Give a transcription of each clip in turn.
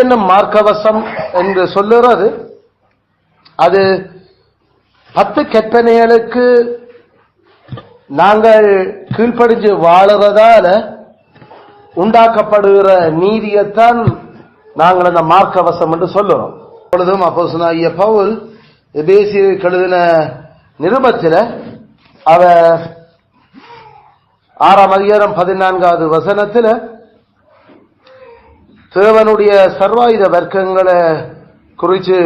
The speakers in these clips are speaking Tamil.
என்னும் மார்க்கவசம் என்று சொல்லுறது அது 10 கற்பனைகளுக்கு நாங்கள் கீழ்ப்படிஞ்சு வாழறதால உண்டாக்கப்படுகிற நீதியைத்தான் நாங்கள் அந்த மார்க்கவசம் என்று சொல்லுறோம். பொழுதும் அப்போஸ்தலனாகிய பவுல் எபேசியருக்கு எழுதின நிருபத்தில் அவர் 6ஆம் அதிகாரம் 14வது வசனத்தில் தேவனுடைய சர்வாயுத வர்க்கங்களை குறித்து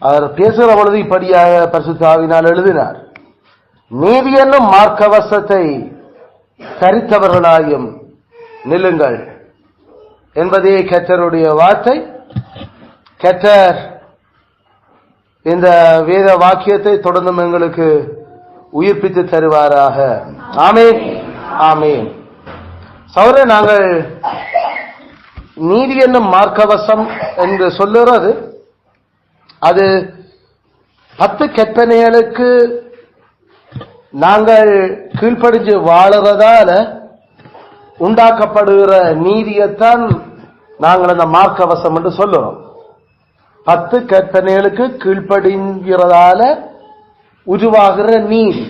அவர் பேசுகிற பொழுது இப்படியாக பரிசுத்த ஆவியினால் எழுதினார். நீதி என்னும் மார்க்கவசத்தை தரித்தவர்களாயும் நில்லுங்கள் என்பதே கர்த்தருடைய வார்த்தை. கர்த்தர் இந்த வேத வாக்கியத்தை தொடர்ந்தும் எங்களுக்கு உயிர்ப்பித்து தருவாராக. ஆமென், ஆமென். சௌரே, நாங்கள் நீதி என்னும் மார்க்கவசம் என்று சொல்லுறது அது 10 கற்பனைகளுக்கு நாங்கள் கீழ்ப்படிஞ்சு வாழறதால உண்டாக்கப்படுகிற நீதியைத்தான் நாங்கள் அந்த மார்க்கவசம் என்று சொல்லுறோம். 10 கற்பனைகளுக்கு கீழ்ப்படிங்கிறதால உருவாகிற நீதி,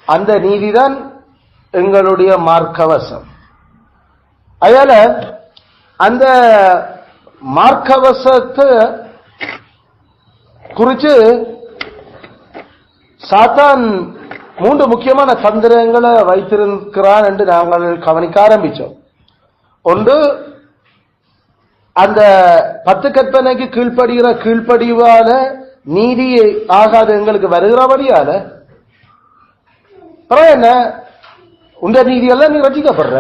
அந்த நீதிதான் எங்களுடைய மார்க்கவசம். அதனால அந்த மார்க்கவசத்தை குறித்து சாத்தான் 3 முக்கியமான தந்திரங்களை வைத்திருக்கிறான் என்று நாங்கள் கவனிக்க ஆரம்பித்தோம். ஒன்று, அந்த 10 கற்பனைக்கு கீழ்ப்படிவால நீதி ஆகாத எங்களுக்கு வருகிறபடியால என்ன, உண்ட நீதியெல்லாம் நீ ரசிக்கப்படுற,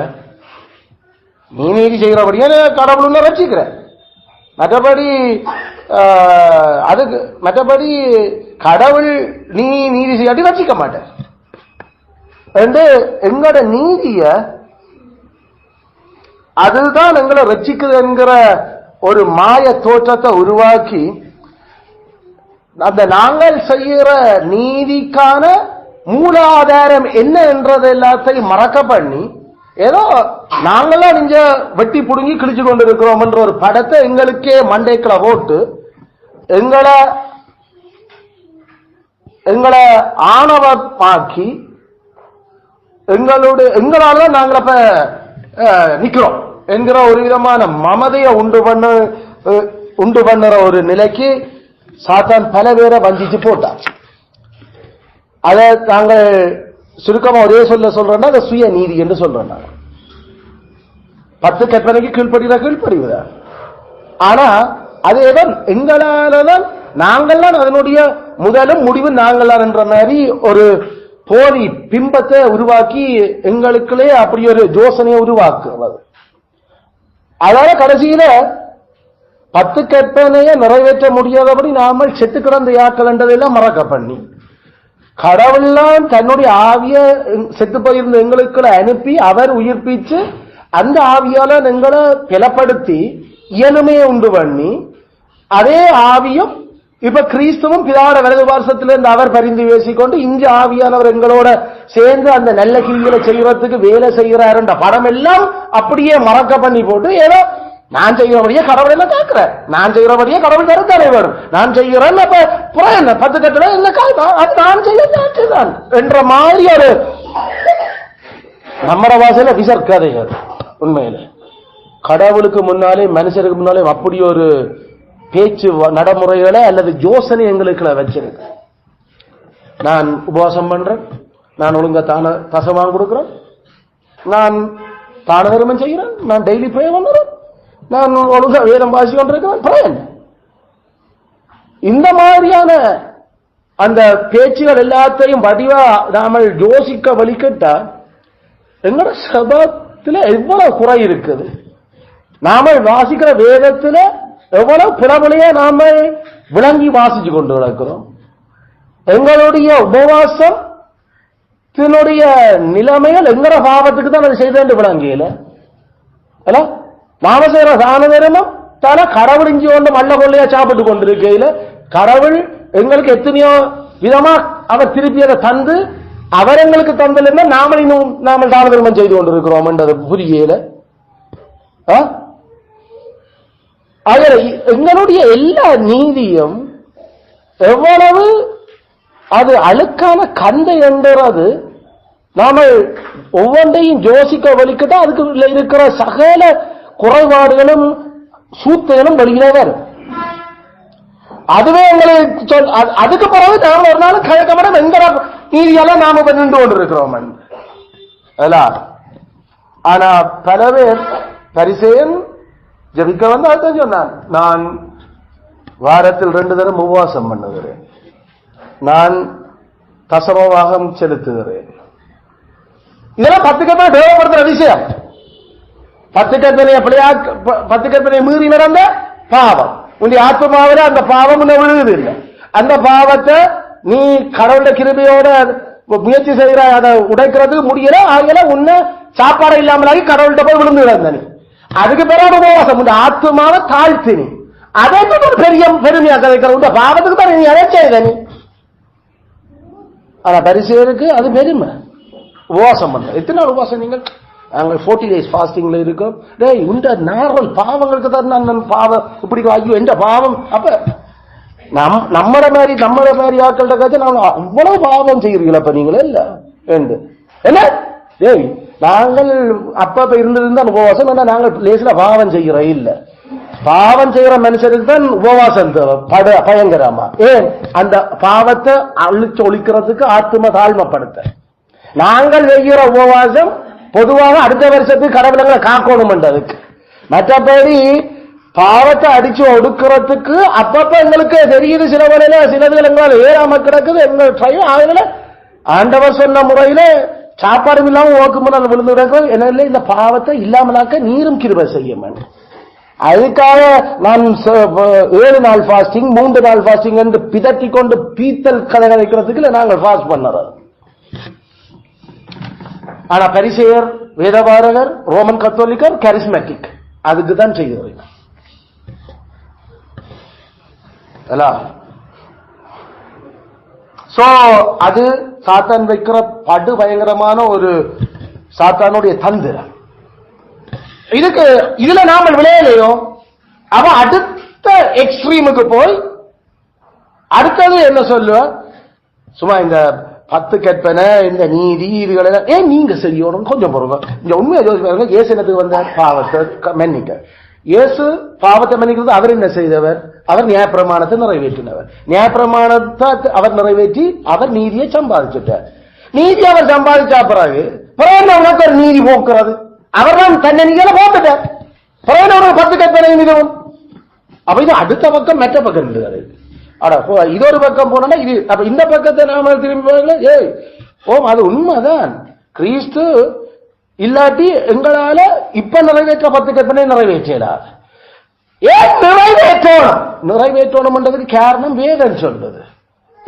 நீ நீதி செய்கிறபடியா கடவுள் உன்னை ரசிக்கிற, மற்றபடி கடவுள் நீ நீதி செய்யாட்டி ரசிக்க மாட்டேன் என்று எங்களோட நீதிய அதுதான் எங்களை ரசிக்குது என்கிற ஒரு மாய தோற்றத்தை உருவாக்கி அந்த நாங்கள் செய்கிற நீதிக்கான மூலாதாரம் என்ன என்றது எல்லாத்தையும் மறக்க பண்ணி ஏதோ நாங்களாம் நீங்க வெட்டி புடுங்கி கிழிச்சு கொண்டு இருக்கிறோம் என்ற ஒரு படத்தை எங்களுக்கே மண்டைக்குள்ள போட்டு எங்களை ஆணவமாக்கி எங்களால நாங்கள் அப்ப நிக்கிறோம் என்கிற ஒரு விதமான மமதையை உண்டு பண்ணுற ஒரு நிலைக்கு சாத்தான் பல பேரை வஞ்சிச்சு போட்டார். அதை நாங்கள் சுருக்கமா ஒரே சொல்றோம்னா அதை சுய நீதி என்று சொல்றோம். 10 கற்பனைக்கு கீழ்ப்படிவதா, ஆனா அது எங்களாலதான் நாங்கள்தான் அதனுடைய முதலும் முடிவு நாங்கள்தான் என்ற மாதிரி ஒரு போலி பிம்பத்தை உருவாக்கி எங்களுக்குள்ளே அப்படி ஒரு யோசனையை உருவாக்குவது. அதனால கடைசியில 10 கற்பனையை நிறைவேற்ற முடியாதபடி நாம செத்து கிடந்த யாக்கள் என்றதெல்லாம் மறக்க பண்ணி கடவுள்லாம் தன்னுடைய ஆவிய செத்து போயிருந்த எங்களுக்குள்ள அனுப்பி அவர் உயிர்ப்பிச்சு அந்த ஆவியால எங்களை பலப்படுத்தி இயலுமையை உண்டு பண்ணி அதே ஆவியும் இப்ப கிறிஸ்துவும் பிதாவோட வலது பார்சத்திலிருந்து அவர் பரிந்து பேசிக்கொண்டு இங்கு ஆவியானவர் எங்களோட சேர்ந்து அந்த நல்ல கிரிகளை செய்யறதுக்கு வேலை செய்யறாருன்ற படம் எல்லாம் அப்படியே மறக்க பண்ணி போட்டு ஏதோ நான் செய்கிறபடியே கடவுள் என்ன கேட்கிறேன், நான் செய்கிறபடியே கடவுள் தரத்தானே வேணும், நான் செய்கிறேன் அப்ப புறம் என்ன 10 கட்டளை என்ன அது நான் செய்ய என்ற மாதிரி ஒரு நம்மட வாசல விசர்க்கதைகள். உண்மையில கடவுளுக்கு முன்னாலே மனுஷருக்கு முன்னாலே அப்படி ஒரு பேச்சு நடைமுறைகளை அல்லது யோசனை எங்களுக்கு வச்சிருக்கு. நான் உபவாசம் பண்றேன், நான் ஒழுங்கா தசமாக கொடுக்கிறேன், நான் தான தர்மம் செய்கிறேன், நான் டெய்லி ப்ரே பண்றேன், நான் ஒழுங்கா வேதம் வாசி கொண்டிருக்கிறேன். இந்த மாதிரியான அந்த பேச்சுகள் எல்லாத்தையும் வடிவா நாம யோசிக்க வலிக்கிட்டா எங்களோட சபத்துல எவ்வளவு குறை இருக்குது, நாம வாசிக்கிற வேதத்துல எவ்வளவு பிறமொழியா நாம விளங்கி வாசிச்சு கொண்டு கிடக்கிறோம். எங்களுடைய உபவாசம் நிலைமைகள் எங்கட பாவத்துக்கு தான் அது செய்த விளங்கியல நாம செய்யற தான தர்மம் தான கடவுள் இஞ்சி கொண்டு மல்ல கொள்ளையா சாப்பிட்டு கொண்டிருக்கையில கடவுள் எங்களுக்கு எத்தனையோ விதமா அவர் திருப்பி அதை தந்து அவர் எங்களுக்கு தந்தல் நாம தான தர்மம் செய்து கொண்டிருக்கிறோம் என்றது புரியல. எங்களுடைய எல்லா நீதியும் எவ்வளவு அது அழுக்கான கந்தை என்றது நாம ஒவ்வொன்றையும் யோசிக்க வலிக்கிட்டா அதுக்கு இருக்கிற சகல குறைபாடுகளும் சூத்தைகளும் வெளியில வரும். அதுவே எங்களுக்கு அதுக்கு பிறகு நாம ஒரு நாள் கழகமான எங்கட நீதியெல்லாம் நாம நின்று கொண்டு இருக்கிறோம். ஆனா பல பேர் பரிசேயன் ஜபிக்க வந்து அதான் சொன்னான், நான் வாரத்தில் 2 தடவை உபவாசம் பண்ணுகிறேன், நான் தசமபாகம் செலுத்துகிறேன். இதெல்லாம் 10 கற்பனை தேவைப்படுத்துற விஷயம். 10 கற்பனையை மீறி நடந்த பாவம் உன்னுடைய ஆத்மாவில அந்த பாவம் விழுகுது இல்லை. அந்த பாவத்தை நீ கடவுளுடைய கிருபையோட முயற்சி செய்கிற அதை உடைக்கிறதுக்கு முடியல. ஆகல உன்னை சாப்பாடு இல்லாமலாகி கடவுள்கிட்ட போய் விழுந்து கிடந்த நீ. அதுக்கு பிறகு உபவாசம் உங்க ஆத்மாவை தாழ்த்தி நீ அதை பெரிய பெருமையா கதைக்கிற உண்ட பாவத்துக்கு தான் நீ அதை செய்த நீ. ஆனா பரிசேயருக்கு அது பெருமை. உபவாசம் பண்ண எத்தனை நாள் உபவாசம்? நீங்கள் நாங்கள் 40 days ஃபாஸ்டிங்ல இருக்கோம். டேய் இந்த நார்மல் பாவங்களுக்கு தான் நான் பாவம் இப்படி ஐயோ எந்த பாவம். அப்ப நம்மட மாதிரி ஆட்கள்கிட்ட காய்ச்சி நாங்கள் அவ்வளவு பாவம் செய்கிறீங்களா நீங்களே இல்ல என்ன? ஏய் நாங்கள் அப்ப இருந்திருந்தா உபவாசம், நாங்கள் லேசில பாவம் செய்கிறோம் இல்ல. பாவம் செய்கிற மனுஷருக்கு தான் உபவாசம் தேவை பயங்கரமா. ஏன்? அந்த பாவத்தை அழிச்சு ஒழிக்கிறதுக்கு ஆத்ம தாழ்மைப்படுத்த. நாங்கள் செய்கிற உபவாசம் பொதுவாக அடுத்த வருஷத்துக்கு கடவுளங்களை காக்கணும் அதுக்கு. மற்றபடி பாவத்தை அடிச்சு ஒடுக்கிறதுக்கு அப்பப்ப எங்களுக்கு தெரியுது சில வேலையில சிலதுகள் எங்களால் ஏறாம கிடக்குது. எங்க ஆண்டவர் சொன்ன முறையில சாப்பாடு இல்லாம ஓக்கு முன்னால் விழுந்து கிடக்கும். என்ன இந்த பாவத்தை இல்லாமலாக்க நீரும் கிருபை செய்ய வேண்டும். அதுக்காக நான் 7 நாள் ஃபாஸ்டிங் 3 நாள் ஃபாஸ்டிங் என்று பிதட்டி கொண்டு பீத்தல் கதை கதைக்கிறதுக்கு நாங்கள் ஃபாஸ்ட் பண்ணுறோம். ஆனா பரிசேயர், வேதபாரகர், ரோமன் கத்தோலிக்கர், கரிஸ்மேட்டிக் அதுக்கு தான் செய்கிறோம். சோ அது சாத்தான் வைக்கிற படு பயங்கரமான ஒரு சாத்தானுடைய தந்திரம். இதுல நாம விளையலையோ அவ அடுத்த எக்ஸ்ட்ரீமுக்கு போய் அடுத்தது என்ன சொல்லுவ? சும்மா இந்த 10 கற்பனை இந்த நீதி இதுகளை ஏன் நீங்க செய்யணும் கொஞ்சம் பொறுங்க. இந்த உண்மையை யோசிப்பாருங்க. இயேசு என்னத்துக்கு வந்தார்? பாவத்தை மன்னிக்க. இயேசு பாவத்தை மன்னிக்கிறது அவர் என்ன செய்தவர்? அவர் நியாயப்பிரமாணத்தை நிறைவேற்றினவர். நியாயப்பிரமாணத்தை அவர் நிறைவேற்றி அவர் நீதியை சம்பாதிச்சுட்டார். நீதி அவர் சம்பாதிச்சா பிறகு உனக்கு ஒரு நீதி போக்குறது அவர் தான் தன்னை நீதியில போட்டுட்டார். பிறகு ஒரு 10 கற்பனை மிகவும் அப்ப இது அடுத்த பக்கம் மற்ற பக்கம் இருந்தது. இது ஒரு பக்கம் போனா இது அப்ப இந்த பக்கத்தை நாம திரும்பி ஏய் ஓம் அது உண்மைதான். கிறிஸ்து இல்லாட்டி எங்களால இப்ப நிறைவேற்ற 10 கற்பனை நிறைவேற்றாது. ஏன் நிறைவேற்றணும்ன்றதுக்கு காரணம் வேதம் சொல்றது.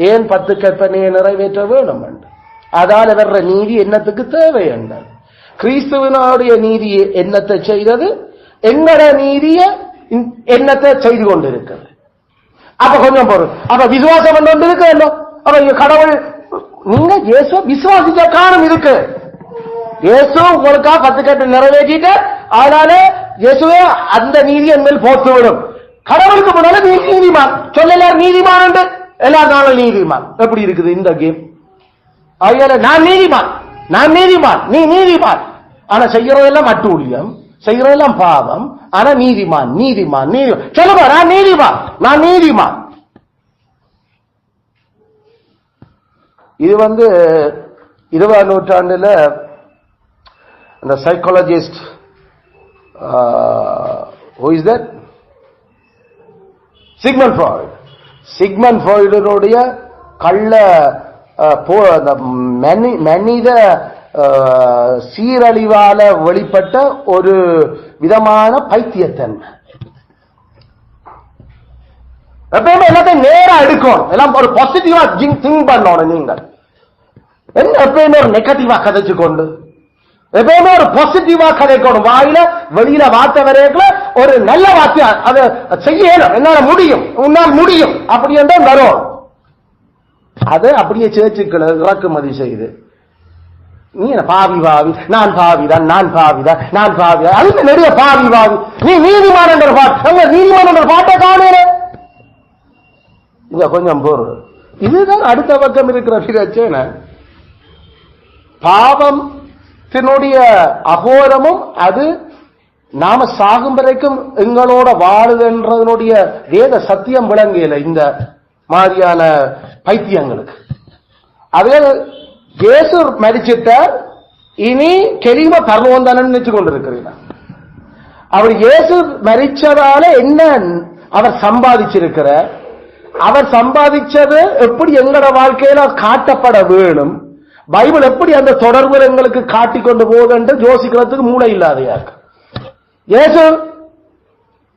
ஏன் 10 கற்பனையை நிறைவேற்ற வேணும் என்று. அதால வர்ற நீதி என்னத்துக்கு தேவை என்றால் கிறிஸ்துவனுடைய நீதி என்னத்தை செய்தது, எங்கட நீதிய என்னத்தை செய்து கொண்டிருக்கிறது. அப்ப கொஞ்சம் பொருள் அப்ப விசுவாசம் ஒன்று இருக்கு. அப்ப கடவுள் நீங்க இயேசு விசுவாசிச்ச காரணம் இருக்கு. இயேசு உங்களுக்கா 10 கற்பனை நிறைவேற்றிட்டு அதனால இயேசுவே அந்த நீதி என் மேல் போட்டுவிடும். கடவுளுக்கு முன்னால நீ நீதிமான் சொல்ல நீதிமான் என்று எல்லா நாளும் நீதிமான். எப்படி இருக்குது இந்த கேம்? நான் நீதிமான் நீ நீதிமான். ஆனா செய்யறதெல்லாம் அட்டூழியம், செய்யறதெல்லாம் பாவம். ஆனா நீதிமான் சொல்லுவா நான் நீதிமான். இது 20ஆம் நூற்றாண்டுல அந்த psychologist who is that? Sigmund ஃப்ராய்டுடைய கள்ள மனித சீரழிவால வெளிப்பட்ட ஒரு விதமான பைத்தியத்தன்மை. எப்பயுமே எல்லாத்தையும் நேரா எடுக்கணும், எல்லாம் ஒரு பாசிட்டிவா திங்க் பண்ணணும். நீங்கள் என்ன எப்பயுமே ஒரு நெகட்டிவா கதைச்சு கொண்டு எப்பயுமே ஒரு பாசிட்டிவா கதைக்கணும். வாயில வெளியில வார்த்தை வரையக்குள்ள ஒரு நல்ல வார்த்தை அதை செய்யணும். என்னால முடியும், உன்னால் முடியும் அப்படி என்றால் வரும். அதை அப்படியே சேர்ச்சுக்களை இறக்குமதி செய்து நீ என்ன பாவி பாவி, நான் பாவிதான், நான் பாவிதான், நான் பாவிதான், அது நிறைய பாவி பாவி. நீ நீதிமான் என்ற பாட்டு, நீதிமான் என்ற பாட்டை காணல. இங்க கொஞ்சம் பொருள். இதுதான் அடுத்த பக்கம் இருக்கிற பிரச்சனை. பாவத்தினுடைய அகோரமும் அது நாம சாகும் வரைக்கும் எங்களோட வாழுதுன்றதனுடைய வேத சத்தியம் விளங்கல இந்த மாதிரியான பைத்தியங்களுக்கு. அதே இயேசு மரிச்சிட்டார், இனி கெளிவ பரலோகம் தானே நினைச்சு கொண்டிருக்கிறீங்க. அவர் இயேசு மரிச்சதால என்ன அவர் சம்பாதிச்சிருக்கிற, அவர் சம்பாதிச்சது எப்படி எங்களோட வாழ்க்கையில காட்டப்பட வேணும், பைபிள் எப்படி அந்த தொடர்பு எங்களுக்கு காட்டிக்கொண்டு போகுது என்று யோசிக்கிறதுக்கு மூளை இல்லாதையா இருக்கு. இயேசு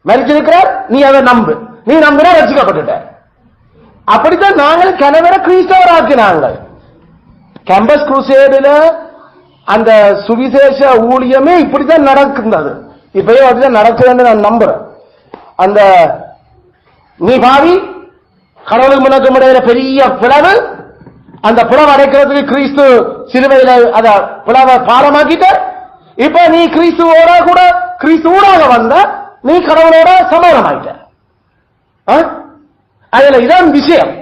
மரிச்சிருக்கிறார், நீ அதை நம்பு, நீ நம்பினா ரசிக்கப்பட்டுட்ட. அப்படித்தான் நாங்கள் கணவரை கிறிஸ்தவராக்கினாங்க. கேம்பஸ் குரூசேடில் அந்த சுவிசேஷ ஊழியமே இப்படித்தான் நடக்கின்றது. இப்பயே அப்படிதான் நடக்குதுன்னு நான் நம்புறேன். அந்த நீ பாவி கடவுளுக்கு முன்னக்கு முறையில பெரிய பிளவு, அந்த பிளவு அடைக்கிறதுக்கு கிறிஸ்து சிலுவையில அத பிளவை பாலமாக்கிட்ட. இப்ப நீ கிறிஸ்துவோட கூட கிறிஸ்துவோட வந்த நீ கடவுளோட சமாதானமாயிட்ட. அதுல இதான் விஷயம்.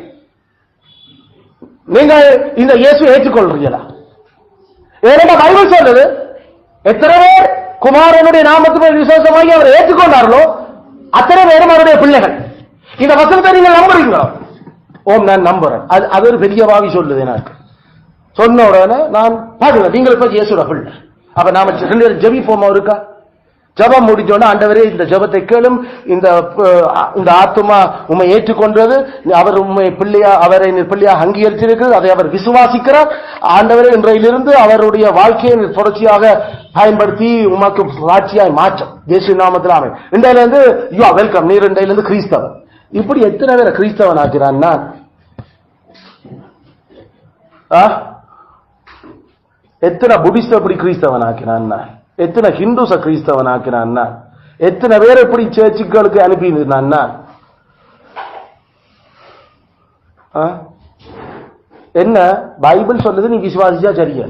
நீங்க இந்த இயேசு ஏற்றுக்கொள்றீங்களா? ஏன்னா பைபிள் சொல்லுது, எத்தனை பேர் குமாரனுடைய நாமத்துக்கு விசுவாசமாகி அவர் ஏற்றுக்கொண்டார்களோ அத்தனை பேரும் அவருடைய பிள்ளைகள். இந்த வசனத்தை நீங்க நம்புறீங்களோ? ஓம், நான் நம்புறேன். அது ஒரு பெரிய வாவி சொல்லுது. எனக்கு சொன்ன உடனே நான் பாருங்க, நீங்கள் இப்ப இயேசுட பிள்ளை. அப்ப நாம ரெண்டு பேரும் ஜெபிப்போமா? இருக்கா? ஜபம் முடிஞ்சோன்னா, ஆண்டவரே இந்த ஜபத்தை கேளும், இந்த ஆத்துமா உண்மை ஏற்றுக்கொண்டது, அவர் உண்மை பிள்ளையா, அவரை பிள்ளையா அங்கீகரிச்சிருக்கிறது, அதை அவர் விசுவாசிக்கிறார். ஆண்டவரே இன்றையிலிருந்து அவருடைய வாழ்க்கையை தொடர்ச்சியாக பயன்படுத்தி உமக்கு சாட்சியாய் மாற்றம் தேசிய நாமத்தில் அமையும். இன்றையிலிருந்து யூ ஆர் வெல்கம், நீர் இன்றையிலிருந்து கிறிஸ்தவன். இப்படி எத்தனை பேரை கிறிஸ்தவன் ஆக்கிறான்? எத்தனை புத்திஸ்ட் எப்படி கிறிஸ்தவன் ஆக்கிறான்? எத்தனை ஹிந்துஸ கிறிஸ்தவன் ஆக்கினான்? எத்தனை பேர் எப்படி சர்ச்சுகளுக்கு அனுப்பி இருந்தான்? என்ன பைபிள் சொல்லுது? நீ விசுவாசிச்சா சரியா?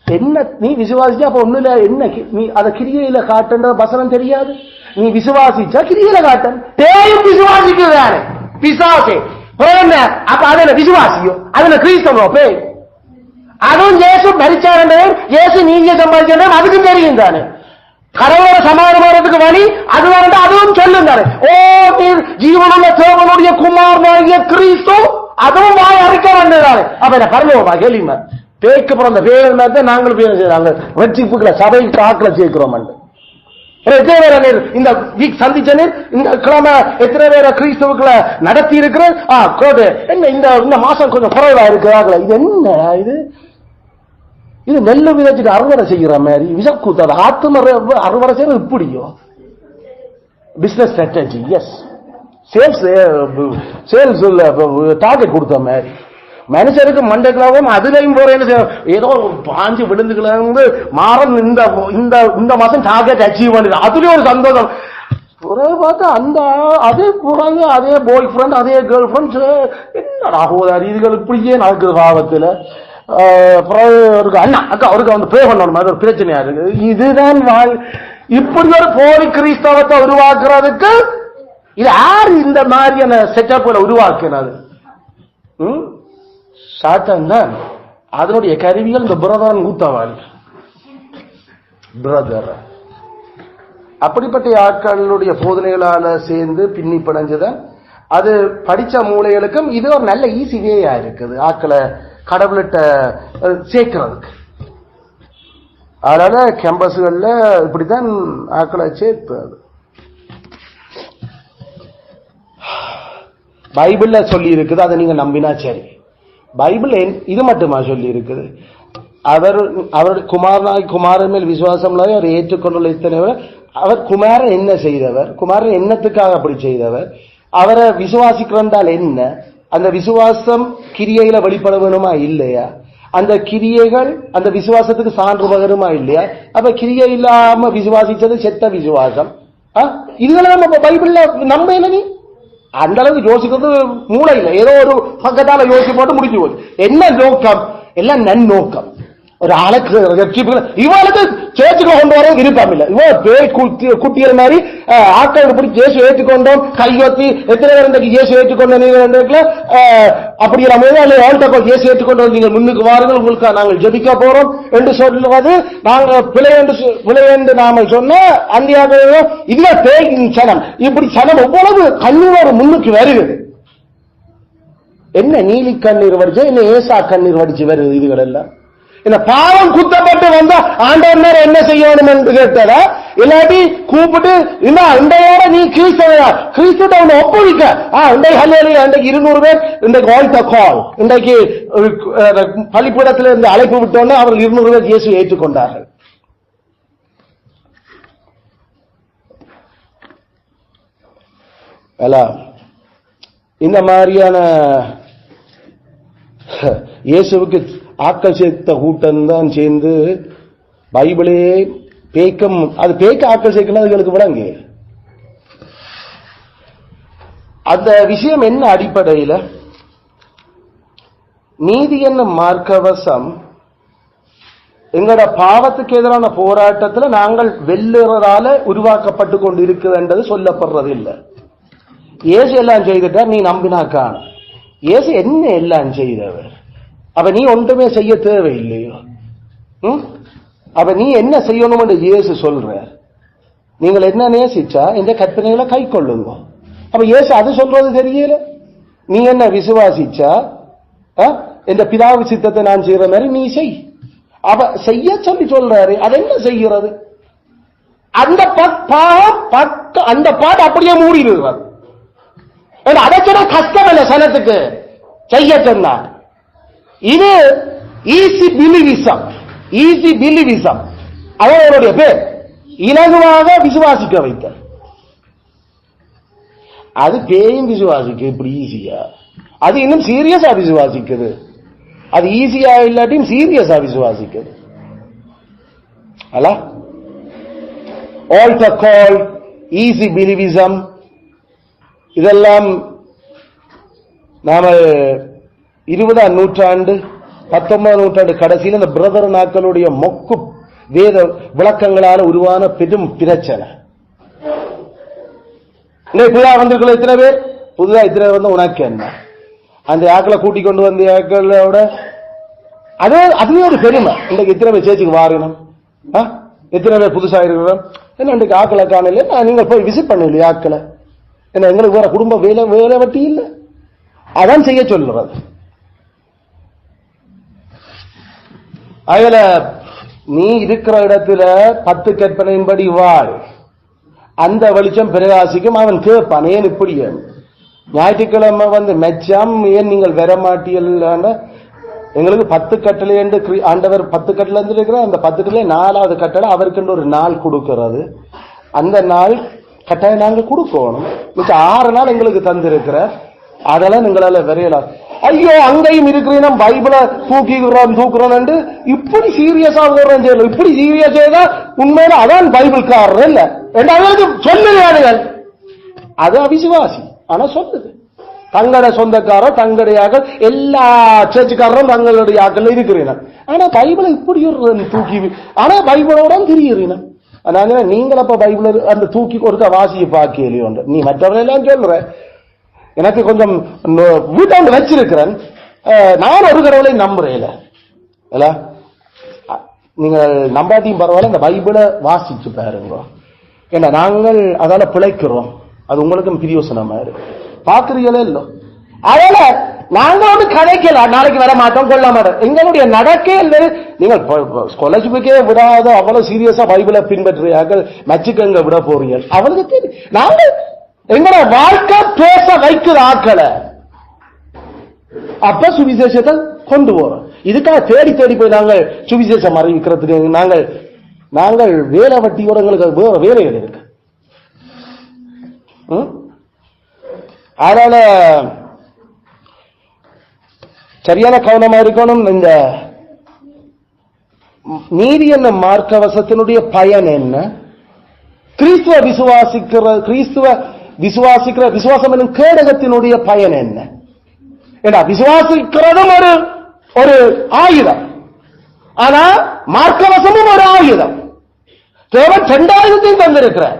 என்ன நீ விசுவாசிச்சா அப்ப ஒண்ணுல என்ன நீ அதை கிரியையில காட்டுன்ற வசனம் தெரியாது. நீ விசுவாசிச்சா கிரியையில காட்டன் தேயும் விசுவாசிக்கிறாரு பிசாசே. அப்ப அதுல விசுவாசியோ, அதுல கிறிஸ்தவோ பேய். அதுவும் இயேசு மரிச்சார், இயேசு நீங்க சம்பாதிச்ச அதுக்கும் தெரியும் தானே. கடவுளோட சமாதானத்துக்கு வழி அது வந்து அதுவும் சொல்லும் தானே. ஓ, நீர் ஜீவனுள்ள தேவனுடைய குமாரனாகிய கிறிஸ்து, அதுவும் வாய் அறிக்க வந்ததானே. அப்ப என்ன பரலோகமா கேள்விமா? பேய்க்கு பிறந்த பேர் தான் நாங்கள் பேர் செய்யறாங்க. வெற்றிப்புக்களை சபை காக்கல சேர்க்கிறோம். இந்த வீக் சந்திச்ச இந்த கிழமை எத்தனை பேரை கிறிஸ்தவுக்களை நடத்தி இருக்கிற இந்த மாசம் கொஞ்சம் குறைவா இருக்கிறாங்களா? இது என்ன இது? இது நெல்லு விதைச்சிட்டு அறுவடை செய்கிற மாதிரி விசக்கூத்தாது. ஆத்தும அறுவடை செய்யறது இப்படியோ? Business strategy, yes, sales target கொடுத்த மாதிரி மனுஷருக்கு மண்டைக்களாகவும் அதுலையும் போறேன்னு ஏதோ பாஞ்சு விழுந்துக்கிறது மாறன். இந்த மாசம் டார்கெட் அச்சீவ் பண்ணி அதுலயும் ஒரு சந்தோஷம். பார்த்தா அந்த அதே போறாங்க, அதே பாய் ஃப்ரெண்ட், அதே கேர்ள் ஃப்ரெண்ட்ஸ். என்னடா போதாரு இதுகள் இப்படியே நடக்குது பாவத்துல. அண்ணா அக்கா அவருக்கு வந்து பே பண்ணணும் மாதிரி ஒரு பிரச்சனையா இருக்கு. இதுதான் இப்படி ஒரு போலி கிறிஸ்தவத்தை உருவாக்குறதுக்கு இது யாரு இந்த மாதிரியான செட்டப்ல உருவாக்குறது? சாத்தான் தான். அதனுடைய கருவிகள் இந்த பிரதரன் கூத்தவாள் பிரதர். அப்படிப்பட்ட ஆட்களுடைய போதனைகளால சேர்ந்து பின்னி பிணைஞ்சதான் அது படிச்ச மூளைகளுக்கும் இது ஒரு நல்ல ஈஸி வேயா இருக்குது ஆட்களை கடவுள்கிட்ட சேர்க்கிறதுக்கு. அதனால கேம்பஸ்கள்ல இப்படித்தான் ஆட்களை சேர்த்து பைபிள்ல சொல்லி இருக்குது. அதை நீங்க நம்பினா சரி. பைபிள் இது மட்டுமா சொல்லி இருக்குது? அவர் குமாரன் மேல் விசுவாசம் அவர் ஏற்றுக்கொண்டுள்ள இத்தனை அவர் குமாரன் என்ன செய்தவர், குமாரன் என்னத்துக்காக அப்படி செய்தவர், அவரை விசுவாசிக்கிறால் என்ன, அந்த விசுவாசம் கிரியையில வெளிப்பட வேணுமா இல்லையா, அந்த கிரியைகள் அந்த விசுவாசத்துக்கு சான்று பகருமா இல்லையா? அப்ப கிரியை இல்லாம விசுவாசிச்சது செத்த விசுவாசம். இதுகளை நம்ம பைபிள்ல நம்ம என்ன நீ அந்த அளவுக்கு யோசிக்கிறது மூளை இல்லை. ஏதோ ஒரு பக்கத்தால யோசி போட்டு முடிஞ்சு போகுது. என்ன நோக்கம்? எல்லாம் நன்னோக்கம். ஒரு ஆளுக்கு இவளுக்கு சேர்ச்சுக்கு கொண்டு வர விருப்பம் இல்லை. இவன் பேய் குட்டியல் மாதிரி ஆட்கள் பிடிச்சி இயேசு ஏற்றுக்கொண்டோம் கையொத்தி எத்தனை பேர் இன்றைக்கு இயேசு ஏற்றுக்கொண்ட நீங்க அப்படி நம்ம இயேசு ஏற்றுக்கொண்டு நீங்கள் முன்னுக்கு வாருங்கள் உங்களுக்கு நாங்கள் ஜெபிக்க போறோம் என்று சொல்லுவது நாங்கள் பிழை என்று நாம சொன்ன அந்த இதுல பேய் சனம் இப்படி சனம் எவ்வளவு கண்ணீரோடு முன்னுக்கு வருகிறது. என்ன நீலி கண்ணீர் வடிச்சு என்ன ஏசா கண்ணீர் வடிச்சு வருது இதுகள் எல்லாம் இந்த பாவம் குத்தப்பட்டு வந்தா ஆண்டவர் என்ன செய்யணும் என்று கேட்டதா இல்லாட்டி கூப்பிட்டு இன்றையோட நீ கிறிஸ்தவையா கிறிஸ்துவ ஒப்புவிக்க இன்றைக்கு ஹல்லேலூயா இன்றைக்கு 200 பேர் இன்றைக்கு வாழ்த்த கால் இன்றைக்கு பள்ளிக்கூடத்தில் இருந்து அழைப்பு விட்டோன்னே அவர்கள் 200 பேர் இயேசு ஏற்றுக்கொண்டார்கள். இந்த மாதிரியான இயேசுவுக்கு ஆக்கள் சேர்த்த கூட்டம் தான் சேர்ந்து பைபிளே பேக்கம் அது பேக்க ஆக்கள் சேர்க்கணும் அதுகளுக்கு விளங்கு. அந்த விஷயம் என்ன அடிப்படையில் நீதி என்ன மார்க்கவசம் எங்களோட பாவத்துக்கு எதிரான போராட்டத்தில் நாங்கள் வெல்லுறதால உருவாக்கப்பட்டு கொண்டு இருக்குது என்றது சொல்லப்படுறது இல்லை. இயேசு எல்லாம் செய்துட்டார் நீ நம்பினாக்கான இயேசு என்ன எல்லாம் செய்தவர் அப்ப நீ ஒன்றுமே செய்ய தேவையில்லையோ. அப்ப நீ என்ன செய்யணும் என்று இயேசு சொல்ற நீங்கள் என்ன நேசிச்சா இந்த கற்பனைகளை கை கொள்ளுங்க. அப்ப இயேசு அது சொல்றது தெரியல. நீ என்ன விசுவாசிச்சா இந்த பிதாவு சித்தத்தை நான் செய்யற மாதிரி நீ செய். அவ செய்ய சொல்லி சொல்றாரு அது என்ன செய்கிறது அந்த அந்த பாட்டு அப்படியே மூடிடுவார். அதை சொன்ன கஷ்டம் இல்ல சனத்துக்கு செய்ய சொன்னார். இது ஈஸி பிலிவிசம். ஈஸி பிலிவிசம் அவருடைய பேர் இலகுவாக விசுவாசிக்க வைத்த அது பேயும் விசுவாசிக்க இப்படி ஈஸியா அது இன்னும் சீரியஸா விசுவாசிக்குது. அது ஈஸியா இல்லாட்டியும் சீரியஸா விசுவாசிக்குது. அல்ல ஆல்டர் கால் ஈஸி பிலிவிசம் இதெல்லாம் நாம 20ஆம் நூற்றாண்டு 19ஆம் நூற்றாண்டு கடைசியில் இந்த பிரதர் நாட்களுடைய மொக்கு வேத விளக்கங்களால உருவான பெரும் பிரச்சனை. புதுதா வந்திருக்கிற எத்தனை பேர் புதுதா இத்தனை வந்து உனக்கு என்ன அந்த ஆக்களை கூட்டிக் கொண்டு வந்த ஆக்களோட அதுவே ஒரு பெருமை. இன்றைக்கு எத்தனை பேர் சேர்ச்சிக்கு வாரணும் எத்தனை பேர் புதுசா இருக்கிறோம் என்ன இன்றைக்கு ஆக்களை காணல நீங்கள் போய் விசிட் பண்ணல ஆக்களை என்ன எங்களுக்கு வேற குடும்ப வேலை வட்டி இல்லை அதான் செய்ய சொல்றது. அதுல நீ இருக்கிற இடத்துல 10 கற்பனையின்படி வாழ் அந்த வெளிச்சம் பிரகாசிக்கும். அவன் கேட்பான் ஏன் இப்படி ஞாயிற்றுக்கிழமை வந்து மெச்சம் ஏன் நீங்கள் வர மாட்டீங்கன்னு எங்களுக்கு 10 கட்டளை என்று ஆண்டவர் 10 கட்டளை இருக்கிற அந்த 10 கட்டளை 4வது கட்டளை அவருக்கு ஒரு நாள் கொடுக்கிறது. அந்த நாள் கட்டாயம் நாங்கள் கொடுக்கணும். மிச்சம் 6 நாள் எங்களுக்கு தந்திருக்கிற அதெல்லாம் நீங்களால வரையலாம். ஐயோ அங்கேயும் இருக்கிறீங்க பைபிளை தூக்குறோம் என்று இப்படி சீரியஸா செய்யல. இப்படி சீரியஸ் செய்தா உண்மையில அதான் பைபிள்காரர் இல்ல ரெண்டாவது சொல்லுங்கள் அது அவிசுவாசி. ஆனா சொல்லுது தங்களுடைய சொந்தக்காரர் தங்களுடைய எல்லா சேர்ச்சுக்காரரும் தங்களுடைய ஆக்கள் இருக்கிறீங்க. ஆனா பைபிளை இப்படி ஒரு தூக்கி ஆனா பைபிளோட திரிகிறீங்க. அதனால நீங்கள் அப்ப பைபிள் அந்த தூக்கி கொடுக்க வாசியை பார்க்கலையோ நீ மற்றவரெல்லாம் சொல்ற எனக்கு கொஞ்சம் வீட்டாண்டு வச்சிருக்கிறேன் நான் ஒரு கடவுளை நம்புறேன். நீங்கள் நம்பாட்டியும் பரவாயில்ல இந்த பைபிளை வாசிச்சு பாருங்க. ஏன்னா நாங்கள் அதால பிழைக்கிறோம். அது உங்களுக்கும் பிரியோசனமா இருக்கு பாக்குறீங்களே இல்லை. அதனால நாங்க வந்து கதைக்கலாம் நாளைக்கு வர மாட்டோம் கொள்ள மாட்டோம் எங்களுடைய நடக்கே இல்லை. நீங்கள் ஸ்காலர்ஷிப்புக்கே விடாத அவ்வளவு சீரியஸா பைபிளை பின்பற்றுறீர்கள் மெச்சுக்கங்க விட போறீங்க அவளுக்கு தெரியும். நாங்கள் எங்களோட வாழ்க்கை பேச வைக்கிற ஆக்களை அப்ப சுவிசேஷத்தை கொண்டு போறோம். இதுக்காக தேடி தேடி போய் நாங்கள் சுவிசேஷம் அறிவிக்கிறதுக்கு நாங்கள் வேலை வட்டியோட எங்களுக்கு வேற வேலைகள் இருக்கு. அதனால சரியான கவனமா இருக்கணும். இந்த நீதி என்ன மார்க்கவசத்தினுடைய பயன் என்ன கிறிஸ்துவ விசுவாசம் என்னும் கேடகத்தினுடைய பயன் என்ன? விசுவாசிக்கிறதும் ஒரு ஆயுதம். ஆனா மார்க்கவசமும் ஒரு ஆயுதம். தேவன் 2 ஆயுதத்தையும் தந்திருக்கிறார்.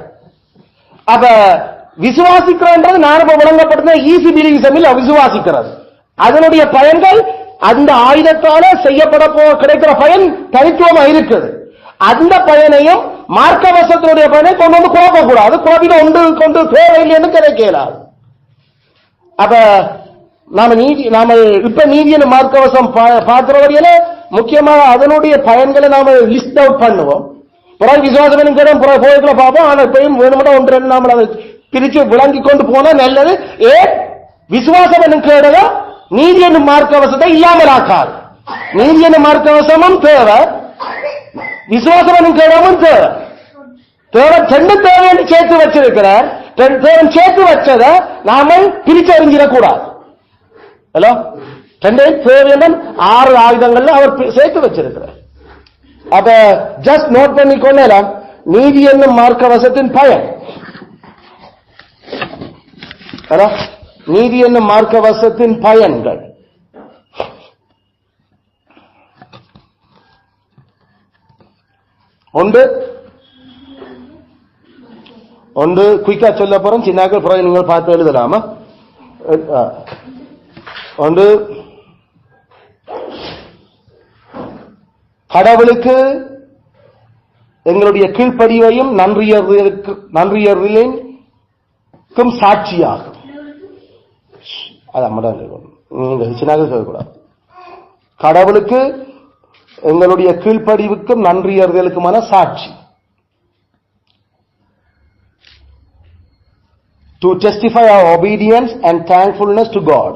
அப்ப விசுவாசிக்கிறது நாம வழங்கப்பட்டது ஈஸி பிலீவிசம் இல்ல, விசுவாசிக்கிறது அதனுடைய பயன்கள் அந்த ஆயுதத்தால செய்யப்பட கிடைக்கிற பயன் தனித்துவமா இருக்குது. அந்த பயனையும் மார்க்கவசத்தினுடைய பயனை கொண்டு வந்து குழப்பக்கூடாது. குழப்பின ஒன்று கொண்டு தேவையில்லைன்னு கிடைக்கலாது. அப்ப நாம இப்ப நீதியின் மார்க்கவசம் பார்க்கிற வரையில முக்கியமாக அதனுடைய பயன்களை நாம லிஸ்ட் அவுட் பண்ணுவோம். பிறகு விசுவாசம் கேடும் போய்களை பார்ப்போம். ஆனா இப்பயும் வேணும்னா 1-2 நாம அதை பிரிச்சு விளங்கி கொண்டு போனா நல்லது. ஏன் விசுவாசம் என்னும் கேடதா நீதி என்னும் மார்க்கவசத்தை இல்லாமல் ஆக்காது. நீதி என்னும் மார்க்கவசமும் தேவை, விசுவாசம் என்னும் கேடமும் தேவை. தேவன் 2 தேவை என்று சேர்த்து வச்சிருக்கிறார். தேவன் சேர்த்து வச்சதை நாம பிரிச்சு அறிஞ்சிடக்கூடாது. ஹலோ, 2 தேவையான 6 ஆயுதங்கள்ல அவர் சேர்த்து வச்சிருக்கிறார். அப்ப ஜஸ்ட் நோட் பண்ணிக்கொள்ளலாம் நீதி என்னும் மார்க்கவசத்தின் பயன். ஹலோ, நீதி என்னும் மார்க்கவசத்தின் பயன்கள். ஒன்று குயிக்கா சொல்ல போறோம், சின்னாக்கள் பிறகு நீங்கள் பார்த்து எழுதலாமா? ஒன்று, கடவுளுக்கு எங்களுடைய கீழ்ப்படிவையும் நன்றியறிதலுக்கும் சாட்சியாகும். கடவுளுக்கு எங்களுடைய கீழ்ப்படிவுக்கும் நன்றியறிதலுக்குமான சாட்சி. To testify our obedience and thankfulness to God.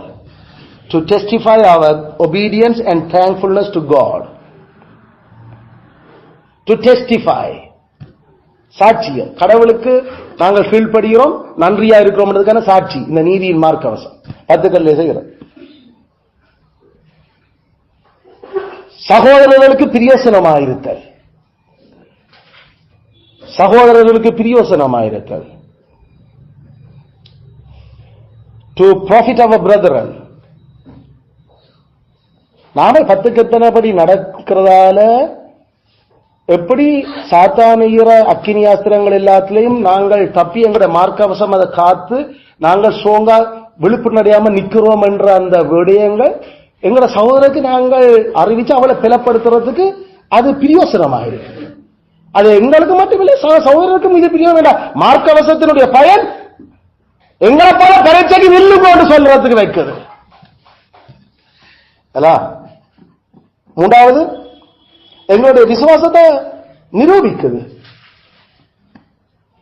To testify our obedience and thankfulness to God. To testify. சாட்சியம். கடவுளுக்கு நாங்கள் கீழ்ப்படுகிறோம், நன்றியா இருக்கிறோம் சாட்சி. இந்த நீதியின் மார்க்கவசம் 10 கல்லே செய்கிறோம். சகோதரர்களுக்கு பிரியோசனமாயிருத்தல். சகோதரர்களுக்கு பிரியோசனமாயிருத்தல். To profit our brethren. நாம 10 கட்டளைப்படி நடக்கிறதால எப்படி சாத்தானுகிற அக்கினியாஸ்திரங்கள் எல்லாத்திலையும் நாங்கள் தப்பி எங்களுடைய மார்க்கவசம் அதை காத்து நாங்கள் சோங்கா விழுப்பு அடையாம நிக்கிறோம் என்ற அந்த விடயங்கள் எங்களோட சகோதரருக்கு நாங்கள் அறிவிச்சு அவளை பிளப்படுத்துறதுக்கு அது பிரியோசனமாயிருக்கு. அது எங்களுக்கு மட்டுமில்லை, சகோதரருக்கும் இது பிரியம் வேண்டாம். மார்க்கவசத்தினுடைய பயன் எங்களை போல பரீட்சைக்கு வில்லு போட்டு சொல்றதுக்கு வைக்குது. மூன்றாவது, எங்களுடைய விசுவாசத்தை நிரூபிக்குது.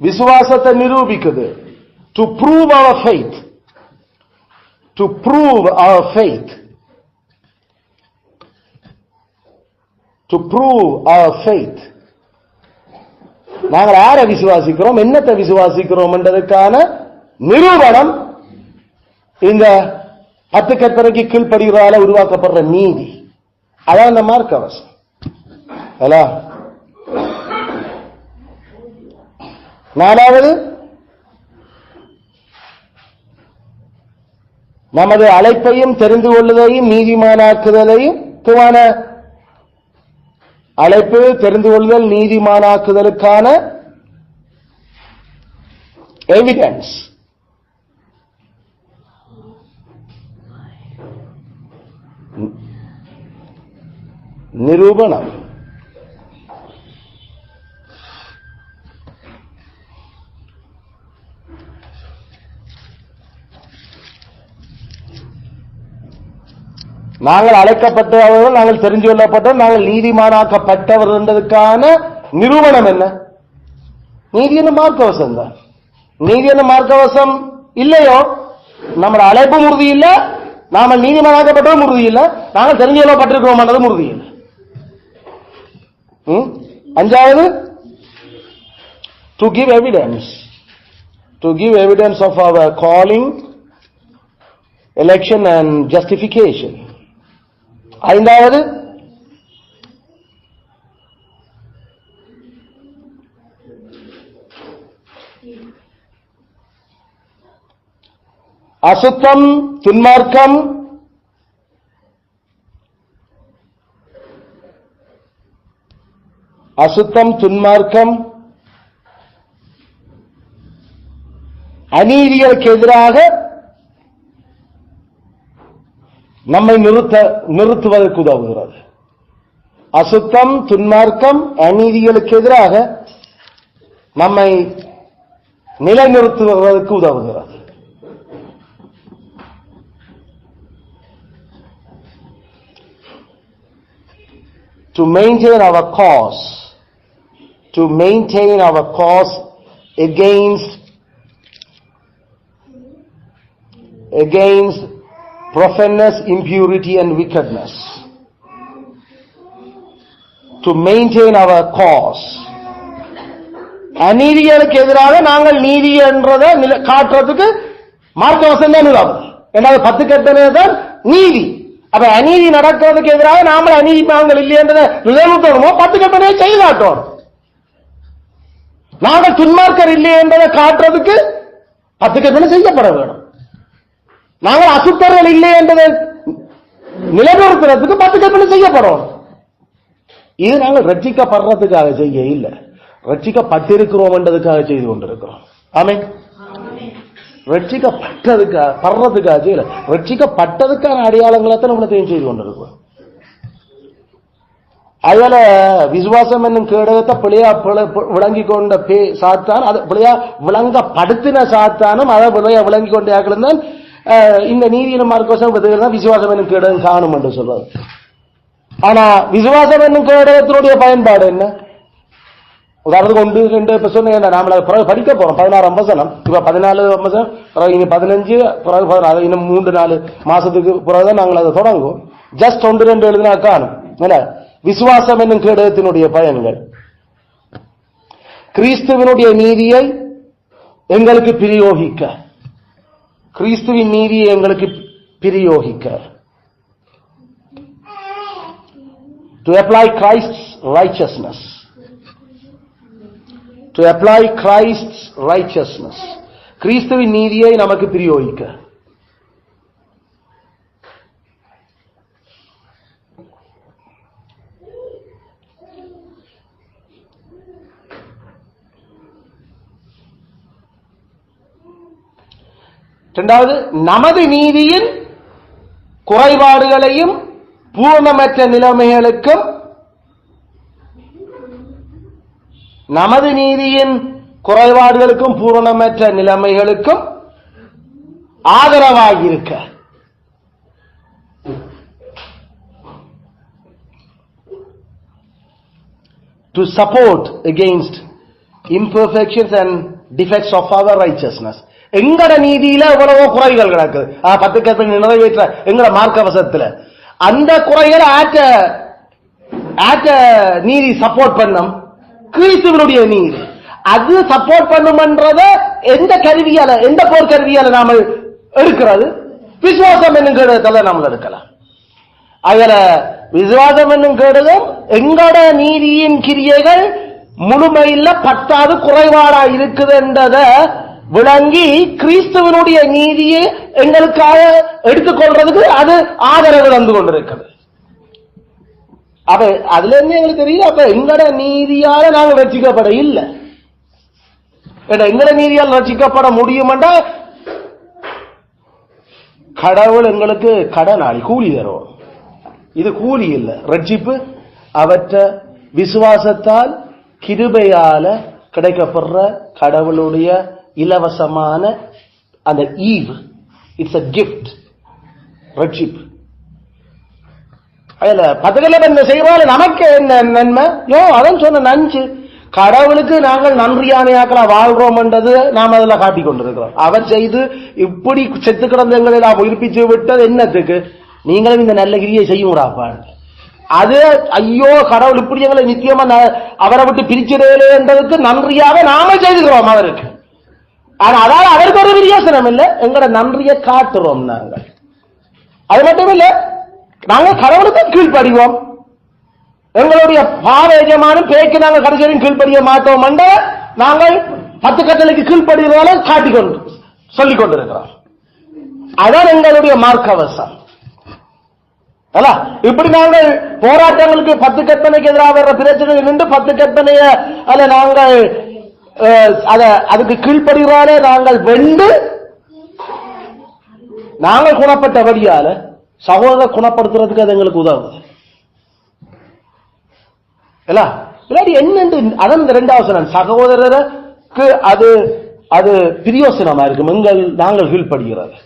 விசுவாசத்தை நிரூபிக்குது. To prove our faith. To prove our faith. To prove our faith. நாங்கள் யாரை விசுவாசிக்கிறோம், என்னத்தை விசுவாசிக்கிறோம் என்றதுக்கான நிரூபணம் இந்த 10 கற்பனைக்கு கீழ்ப்படுகிறதால உருவாக்கப்படுற நீதி. அதான் இந்த மார்க்கவசம். நாலாவது, நமது அழைப்பையும் தெரிந்து கொள்வதையும் நீதிமானாக்குதலையும் அழைப்பு தெரிந்து கொள்ளுதல் நீதிமானாக்குதலுக்கான எவிடன்ஸ். நிரூபணம். நாங்கள் அழைக்கப்பட்டவர்கள், நாங்கள் தெரிஞ்சு கொள்ளப்பட்டவர், நாங்கள் நீதிமானாக்கப்பட்டவர் என்பதற்கான நிரூபணம் என்ன? நீதி என்ன மார்க்கவசம் தான். நீதி என்ன மார்க்கவசம் இல்லையோ நம்ம அழைப்பும் உறுதி இல்லை, நாம நீதிமானாக்கப்பட்டதும் உறுதி இல்லை, நாங்கள் தெரிஞ்சு கொள்ளப்பட்டிருக்கிறோம் உறுதி இல்லை. அஞ்சாவது, to give evidence. To give evidence of our calling, election and justification. ஐந்தாவது, அசுத்தம், துன்மார்க்கம், அசுத்தம், துன்மார்க்கம், அநீதிகளுக்கு எதிராக நம்மை நிறுத்துவதற்கு உதவுகிறது. அசுத்தம், துன்மார்க்கம், அநீதிகளுக்கு எதிராக நம்மை நிலைநிறுத்துவதற்கு உதவுகிறது. To maintain our cause against profaneness, impurity and wickedness. To maintain our cause. அநீதிகளுக்கு எதிராக நாங்கள் நீதி என்றதை காட்டுறதுக்கு மார்க்க வசனம் தான் உதவும். ஏன்னா 10 கட்டளை தான் நீதி. அப்ப அநீதி நடக்கிறதுக்கு எதிராக நாம அநீதி நாங்கள் இல்லை என்றதை நிலைநிறுத்தணுமோ 10 கட்டளையை செய்து காட்டணும். நாங்கள் துன்மார்க்கர் இல்லை என்றதை காட்டுறதுக்கு 10 கட்டளை செய்யப்பட வேண்டும். நாங்கள் அசுத்தர்கள் இல்லை என்றதை நிலைநிறுத்துறதுக்கு 10 கட்டளை செய்யப்படும். இது நாங்கள் ரட்சிக்கப்படுறதுக்காக செய்ய இல்லை, ரட்சிக்கப்பட்டிருக்கிறோம் என்றதுக்காக செய்து கொண்டிருக்கிறோம். ஆமென். ரட்சிக்கப்படுறதுக்காக செய்யல, ரட்சிக்கப்பட்டதுக்கான அடையாளங்களை தான் நம்மளை செய்து கொண்டிருக்கிறோம். அதனால விசுவாசம் என்னும் கேடகத்தை பிள்ளையா விளங்கி கொண்ட சாத்தான், அதை பிள்ளையா விளங்கப்படுத்தின சாத்தானும் அதை பிள்ளையா விளங்கி கொண்ட ஆக்களும் தான் இந்த நீதியின் மார்க்கவசம் விசுவாசம் என்னும் கேடகம் காணும் என்று சொல்றது. ஆனா விசுவாசம் என்னும் கேடகத்தினுடைய பயன்பாடு என்ன? உதாரணத்துக்கு 1, 2 சொன்ன நாம படிக்க போறோம். 16 வசனம், இப்ப 14 வசனம், இனி 15, 16, இன்னும் 3-4 மாசத்துக்கு பிறகுதான் நாங்கள் அதை தொடங்கும். ஜஸ்ட் 1-2 எழுதினா காணும். விசுவாசம் என்னும் கேடகத்தினுடைய பயன்கள்: கிறிஸ்துவனுடைய நீதியை எங்களுக்கு பிரயோகிக்க, கிறிஸ்துவின் நீதியை எங்களுக்கு பிரயோகிக்க. To apply Christ's righteousness. To apply Christ's righteousness. கிறிஸ்துவின் நீதியை நமக்கு பிரயோகிக்க. இரண்டாவது, நமது நீதியின் குறைபாடுகளையும் பூர்ணமற்ற நிலைமைகளுக்கும், நமது நீதியின் குறைபாடுகளுக்கும் பூரணமற்ற நிலைமைகளுக்கும் ஆதரவாகியிருக்க. To support against imperfections and defects of our righteousness. எங்கட நீதியில எவ்வளவோ குறைகள் கிடக்குது. 10 கற்பனை நிறைவேற்ற எங்கட மார்க்கவசத்துல அந்த குறைகளை ஆட்ட நீதி சப்போர்ட் பண்ணும். கிறிஸ்துவனுடைய நீதி அது சப்போர்ட் பண்ணும்ன்றத எந்த கருவியால, எந்த போர் கருவியால நாம எடுக்கிறது? விசுவாசம் என்னும் கேடகத்தால நாம எடுக்கலாம். அதுல விசுவாசம் என்னும் கேடகம் எங்கட நீதியின் கிரியைகள் முழுமையில பட்டாது குறைபாடா இருக்குது என்றத விளங்கி கிறிஸ்துவனுடைய நீதியை எங்களுக்காக எடுத்துக்கொள்றதுக்கு அது ஆதரவு தந்து கொண்டிருக்கிறது. அப்ப அதுல இருந்து எங்களுக்கு தெரியுது, அப்ப எங்கட நீதியால நாங்கள் ரட்சிக்கப்பட இல்லை. எங்கட நீதியால் ரட்சிக்கப்பட முடியுமென்றா கடவுள் எங்களுக்கு கடனாளி, கூலி தரும். இது கூலி இல்லை, ரட்சிப்பு அவற்ற விசுவாசத்தால் கிருபையால கிடைக்கப்படுற கடவுளுடைய இலவசமான அந்த ஈவ். It's a gift. ரட்சிப்பு. அதுல 10 செய்வால நமக்கு என்ன நன்மை? அதான் சொன்ன நஞ்சு. கடவுளுக்கு நாங்கள் நன்றியானையாக்களா வாழ்றோம் என்றது நாம் அதுல காட்டிக் கொண்டிருக்கிறோம். அவர் செய்து இப்படி செத்து கிடந்த எங்களை நாம் உயிர்ப்பிச்சு விட்டது என்னத்துக்கு? நீங்களும் இந்த நல்ல கிரியை செய்யுங்கடாப்பா. அது ஐயோ கடவுள் இப்படி எங்களை நிச்சயமா அவரை விட்டு பிரிச்சிடலேன்றதுக்கு நன்றியாக நாம செய்துக்கிறோம் அவருக்கு. ஆனா அதாவது அவருக்கு ஒரு வித்தியாசனம் இல்லை, எங்களோட நன்றியை காட்டுறோம் நாங்கள். அது மட்டும் இல்ல, நாங்கள் கடவுளுக்கு கீழ்ப்படிவோம். எங்களுடைய பாவேஜமானும் பேக்கு நாங்கள் கடைசியும் கீழ்ப்படிய மாட்டோம் என்ற நாங்கள் 10 கட்டளைக்கு கீழ்ப்படுவதால காட்டிக்கொண்டு சொல்லிக் கொண்டிருக்கிறோம். அதான் எங்களுடைய மார்க்கவசம். அல்ல இப்படி நாங்கள் போராட்டங்களுக்கு 10 கற்பனைக்கு எதிராக வர்ற பிரச்சனை நின்று 10 கற்பனைய அல்ல நாங்கள் அதுக்கு கீழ்ப்படுகிறாலே நாங்கள் வெண்டு நாங்கள் குணப்பட்டபடியால சகோதர குணப்படுத்துறதுக்கு அது எங்களுக்கு உதவுது இல்ல இல்லாட்டி என்னென்று அதன் 2வது சகோதரருக்கு அது அது பிரியோசனமா இருக்கும் நாங்கள் கீழ்ப்படுகிறது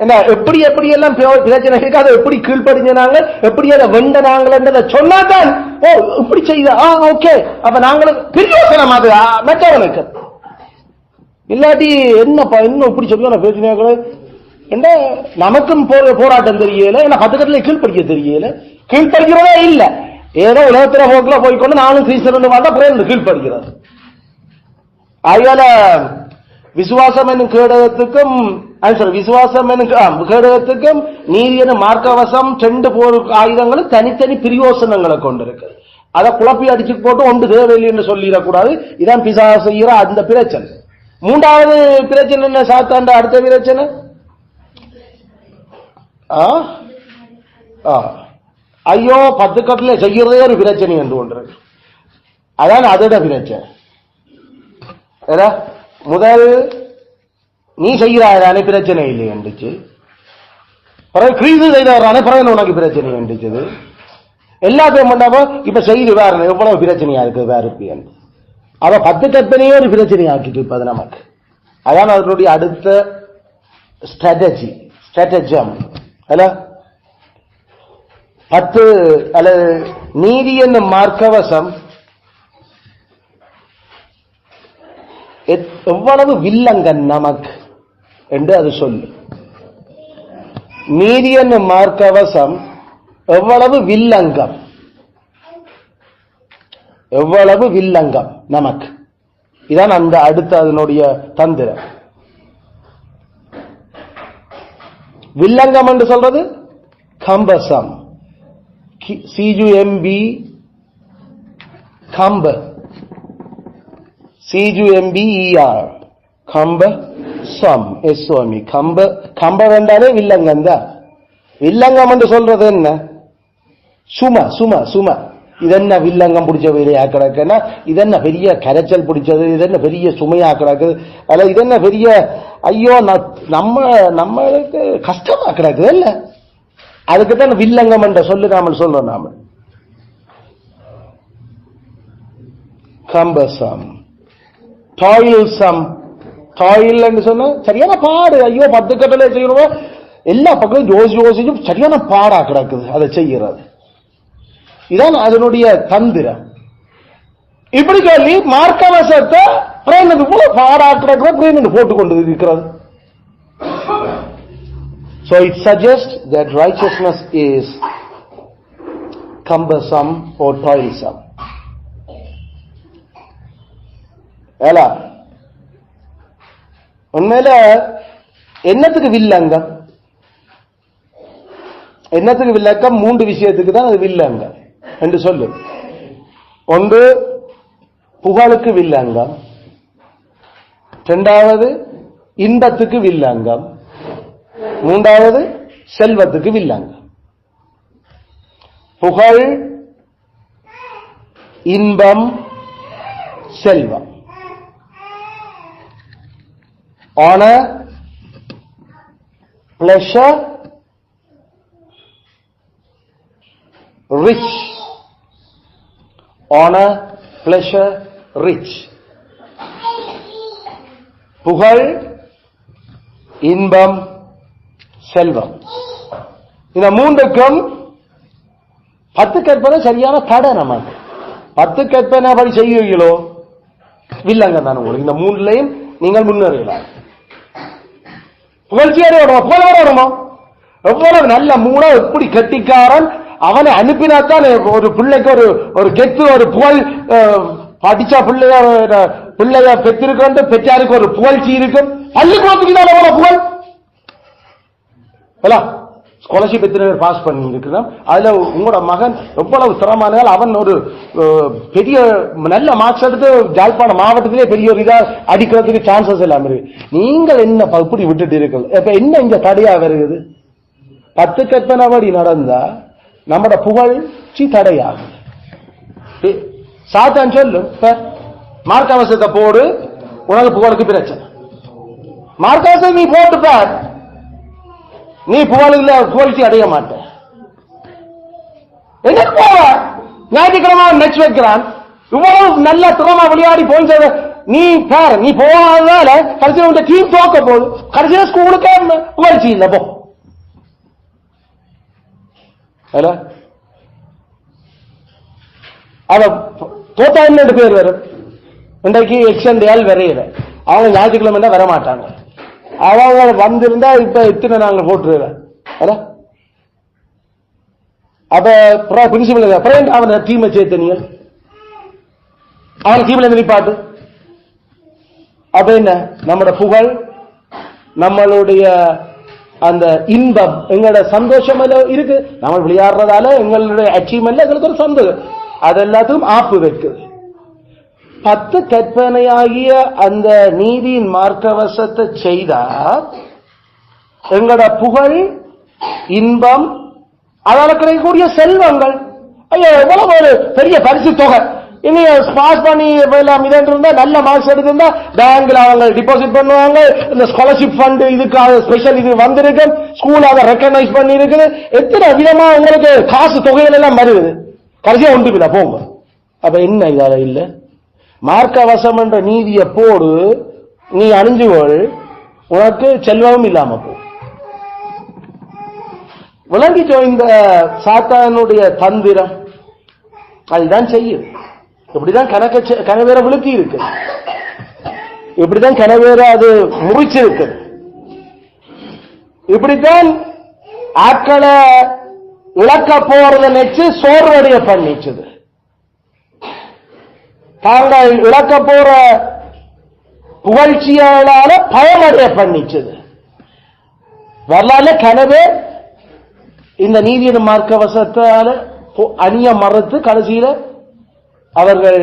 என்ன எப்படி எப்படி எல்லாம் பிரச்சனை இருக்கு அதை எப்படி கீழ்படிஞ்ச நாங்கள் எப்படி அதை வெண்ட நாங்கள் சொன்னாதான் ஓ இப்படி செய்த ஓகே அப்ப நாங்களுக்கு பிரியோசனம் அது மற்றவனுக்கு இல்லாட்டி என்னப்பா இன்னும் இப்படி சொல்ல பிரச்சனை என்ன நமக்கும் போராட்டம் தெரியல என்ன பத்துக்கத்துல கீழ்படிக்க தெரியல கீழ்படிக்கிறதே இல்ல ஏதோ உலகத்துல போக்குல போய்கொண்டு நானும் கிறிஸ்தவன் வாழ்ந்தா கீழ்படுகிறது அதனால விசுவாசம் என்னும் கேடகத்துக்கும் விசுவாசம் என்னும் கேடகத்துக்கும் நீதி என்னும் மார்க்கவசம் 2 போர் ஆயுதங்களும் தனித்தனி பிரியோசனங்களை கொண்டிருக்கு அதை குழப்பி அடிச்சு போட்டு ஒன்று தேவையில்லை என்று சொல்லிடக்கூடாது இதான் பிசாசு செய்கிற அந்த பிரச்சனை 3வது பிரச்சனை என்ன சாத்தாண்ட அடுத்த பிரச்சனை ஐயோ 10 கட்டில செய்கிறதே ஒரு பிரச்சனை என்று ஒன்று அதான் அதோட பிரச்சனை முதல் நீ செய்கிறாய் பிரச்சனை இல்லை என்றுச்சு பிறகு கிரீது செய்தவரானே பிறகு உனக்கு பிரச்சனை என்றுச்சது எல்லாத்தையும் பண்ணாமோ இப்ப செய்து வேற எவ்வளவு பிரச்சனையா இருக்கு வேற என்று அவ 10 கற்பனையே ஒரு பிரச்சனை ஆக்கிட்டு இருப்பது நமக்கு அதான் அதனுடைய அடுத்த ஸ்ட்ராட்டஜம் அல்ல 10 அல்லது நீதி என்னும் மார்க்கவசம் எவ்வளவு வில்லங்கம் நமக்கு என்று அது சொல்லு நீதி என்னும் மார்க்கவசம் எவ்வளவு வில்லங்கம் நமக்கு இதான் அந்த அடுத்த அதனுடைய தந்திரம் வில்லங்கம் என்று சொல்றது கம்பசம் CUMB கம்ப CUMBER கம்ப சம் SOME கம்ப வேண்டாலே வில்லங்கம் தான் வில்லங்கம் என்று சொல்றது என்ன சும இதென்ன வில்லங்கம் பிடிச்ச வேலையா கிடக்குன்னா இதென்ன பெரிய கரைச்சல் பிடிச்சது இதென்ன பெரிய சுமையா கிடக்குது அல்ல இதென்ன பெரிய ஐயோ நம்மளுக்கு கஷ்டமா கிடக்குது இல்ல அதுக்குதான் வில்லங்கம் என்ற சொல்லு நாம சொல்றோம் நாம கம்பசம் டாயில் என்று சொன்ன சரியான பாடு ஐயோ 10 கட்டளை செய்யணும் எல்லா பக்கமும் யோசிச்சும் சரியான பாடா கிடக்குது அதை செய்கிறது இதான் அதனுடைய தந்திரம் இப்படி சொல்லி மார்க்கவசத்தை இவ்வளவு பாடா கிடக்குற போட்டுக் கொண்டு இருக்கிறது so it suggests that righteousness is cumbersome or toilsome ஏலா உண்மையில என்னத்துக்கு வில்லங்கம் 3 விஷயத்துக்கு தான் அது வில்லங்கம் என்று சொல்லு ஒன்று புகழுக்கு வில்லங்கம் 2வது இன்பத்துக்கு வில்லங்கம் 3வது செல்வத்துக்கு வில்லங்கம் புகழ் இன்பம் செல்வம் honor pleasure rich honor pleasure rich புகழ் இன்பம் செல்வம் இந்த 3க்கும் 10 கற்பனை சரியான தடை நமக்கு 10 கற்பனை அப்படி செய்வீங்களோ வில்லங்கம் தான் உங்களுக்கு இந்த 3லையும் நீங்கள் முன்னேறலாம் புகழ்ச்சியோட வருமா எவ்வளவு நல்ல மூட எப்படி கெட்டிக்காரன் அவனை அனுப்பினாத்தான் ஒரு பிள்ளைக்கு ஒரு கெத்து ஒரு புகழ் படிச்சா பிள்ளைய பெற்றிருக்க பெற்றாருக்கு ஒரு புகழ்ச்சி இருக்கும் பள்ளிக்கூடத்துக்கு தான் எவ்வளவு புகழ் ஸ்காலர்ஷிப் எத்தனை பேர் பாஸ் பண்ணி இருக்கிறோம் அதுல உங்களோட மகன் எவ்வளவு திறமானால் அவன் ஒரு பெரிய நல்ல மார்க்ஸ் எடுத்து ஜாழ்ப்பாணம் மாவட்டத்திலே பெரிய ஒரு இதா அடிக்கிறதுக்கு சான்சஸ் எல்லாம் இருக்கு நீங்கள் என்ன இப்படி விட்டுட்டு இருக்கீங்க இப்ப என்ன இங்க தடையா வருகிறது 10 கற்பனபடி நடந்தா நம்மட புகழ்ச்சி தடையாகும். சாத்தான் சொல்லு மார்க்கவசத்தை போடு, உனக்கு புகழுக்கு பிரச்சனை. மார்க்கவசத்தை நீ போட்டு பார், நீ புகழ்ச்சி அடைய மாட்ட. என்ன போவ ஞாயிற்றுக்கிழமை நெக்ஸ்ட் வைக்கிறான், இவ்வளவு நல்ல திறமா விளையாடி போய் நீ பாரு, நீ போகாததால கடைசியில் உங்க டீம் தோக்க போகுது. கடைசியில் ஸ்கூலுக்கு புகழ்ச்சி இல்லை போ. அவ தோத்தா என்ன பேர் வரும். இன்றைக்கு எக்ஸண்டேல் வரையில அவங்க ஞாயிற்றுக்கிழமை வர மாட்டாங்க. அவங்க வந்திருந்தா இப்ப இத்தனை நாங்கள் போட்டுருவேன். அப்ப பிரின்சிபல் அப்புறம் அவனை டீமை சேர்த்தனிய அவனை டீம்ல நிப்பாட்டு. அப்ப என்ன நம்மளோட புகழ், நம்மளுடைய அந்த இன்பம், எங்களோட சந்தோஷம் இருக்கு. நம்ம விளையாடுறதால எங்களுடைய அச்சீவ்மெண்ட் எங்களுக்கு ஒரு சந்தோஷம், அது எல்லாத்துக்கும் ஆப்பு வைக்குது. 10 கற்பனையாகிய அந்த நீதியின் மார்க்கவசத்தை செய்தா எங்களோட புகழ், இன்பம், அதால கிடைக்கக்கூடிய செல்வங்கள், ஐயோ எவ்வளவு ஒரு பெரிய பரிசு தொகை, இனி பாஸ் பண்ணி இருந்தா நல்ல மார்க்ஸ் எடுத்திருந்தா பேங்க்ல அவங்க டிபாசிட் பண்ணுவாங்க. இந்த ஸ்காலர்ஷிப் ஃபண்ட் இதுக்காக ஸ்பெஷல் இது வந்திருக்கு, ஸ்கூல் அதை ரெக்கக்னைஸ் பண்ணி இருக்குது. எத்தனை விதமா உங்களுக்கு காசு தொகைகள் எல்லாம் வருது, கடைசியா ஒன்றுமில்ல போங்க. அப்ப என்ன இதால இல்ல மார்க்கவசம் என்ற நீதிய போடு, நீ அணிஞ்சுகொள், உனக்கு செல்வமும் இல்லாம போ. விளங்கிச்சோ இந்த சாத்தானுடைய தந்திரம் அதுதான் செய்யுது. இப்படிதான் கனவேற விழுத்தி இருக்கு, இப்படிதான் கனவேற அது முறிச்சிருக்கு, இப்படித்தான் ஆட்களை இழக்க போறத நினைச்சு சோர்வடைய பண்ணிச்சது. தாங்கள் இழக்க போற புகழ்ச்சியால பயமடைய பண்ணிச்சது. வரலாறு கனவே இந்த நீதியின் மார்க்கவசத்தால அணிய மறுத்து கடைசியில அவர்கள்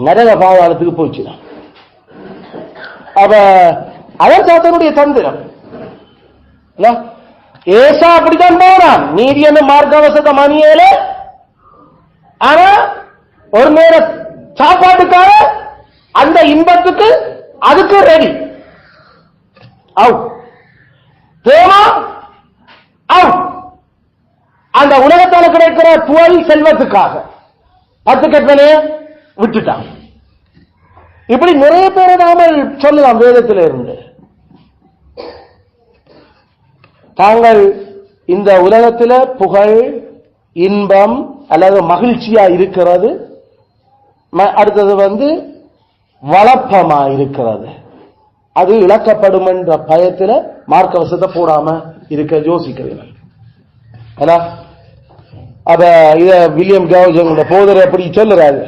நரக பாதாளத்துக்கு போச்சுதான். அப்ப அவன் சாத்தனுடைய தந்திரம். ஏசா அப்படித்தான் போனான் நீதியான மார்க்கவசத்தை மணியேல. ஆனா ஒரு நேர சாப்பாட்டுக்காக அந்த இன்பத்துக்கு அதுக்கு ரெடி அவுட் தேமா அவுட். அந்த உலகத்தால் கிடைக்கிற புகழ் செல்வத்துக்காக 10 கற்பனையை விட்டுட்டான். இப்படி நிறைய பேரை நாம சொல்லலாம் வேதத்தில் இருந்து. தாங்கள் இந்த உலகத்தில் புகழ், இன்பம் அல்லது மகிழ்ச்சியா இருக்கிறது, அடுத்தது வளப்பமா இருக்கிறது, அது இழக்கப்படும் என்ற பயத்தில் மார்க்கவசத்தை போடாம இருக்க யோசிக்கிறீர்கள். அத இத வில்லியம் கவுஜங்களோட போதர் எப்படி சொல்லுறாரு,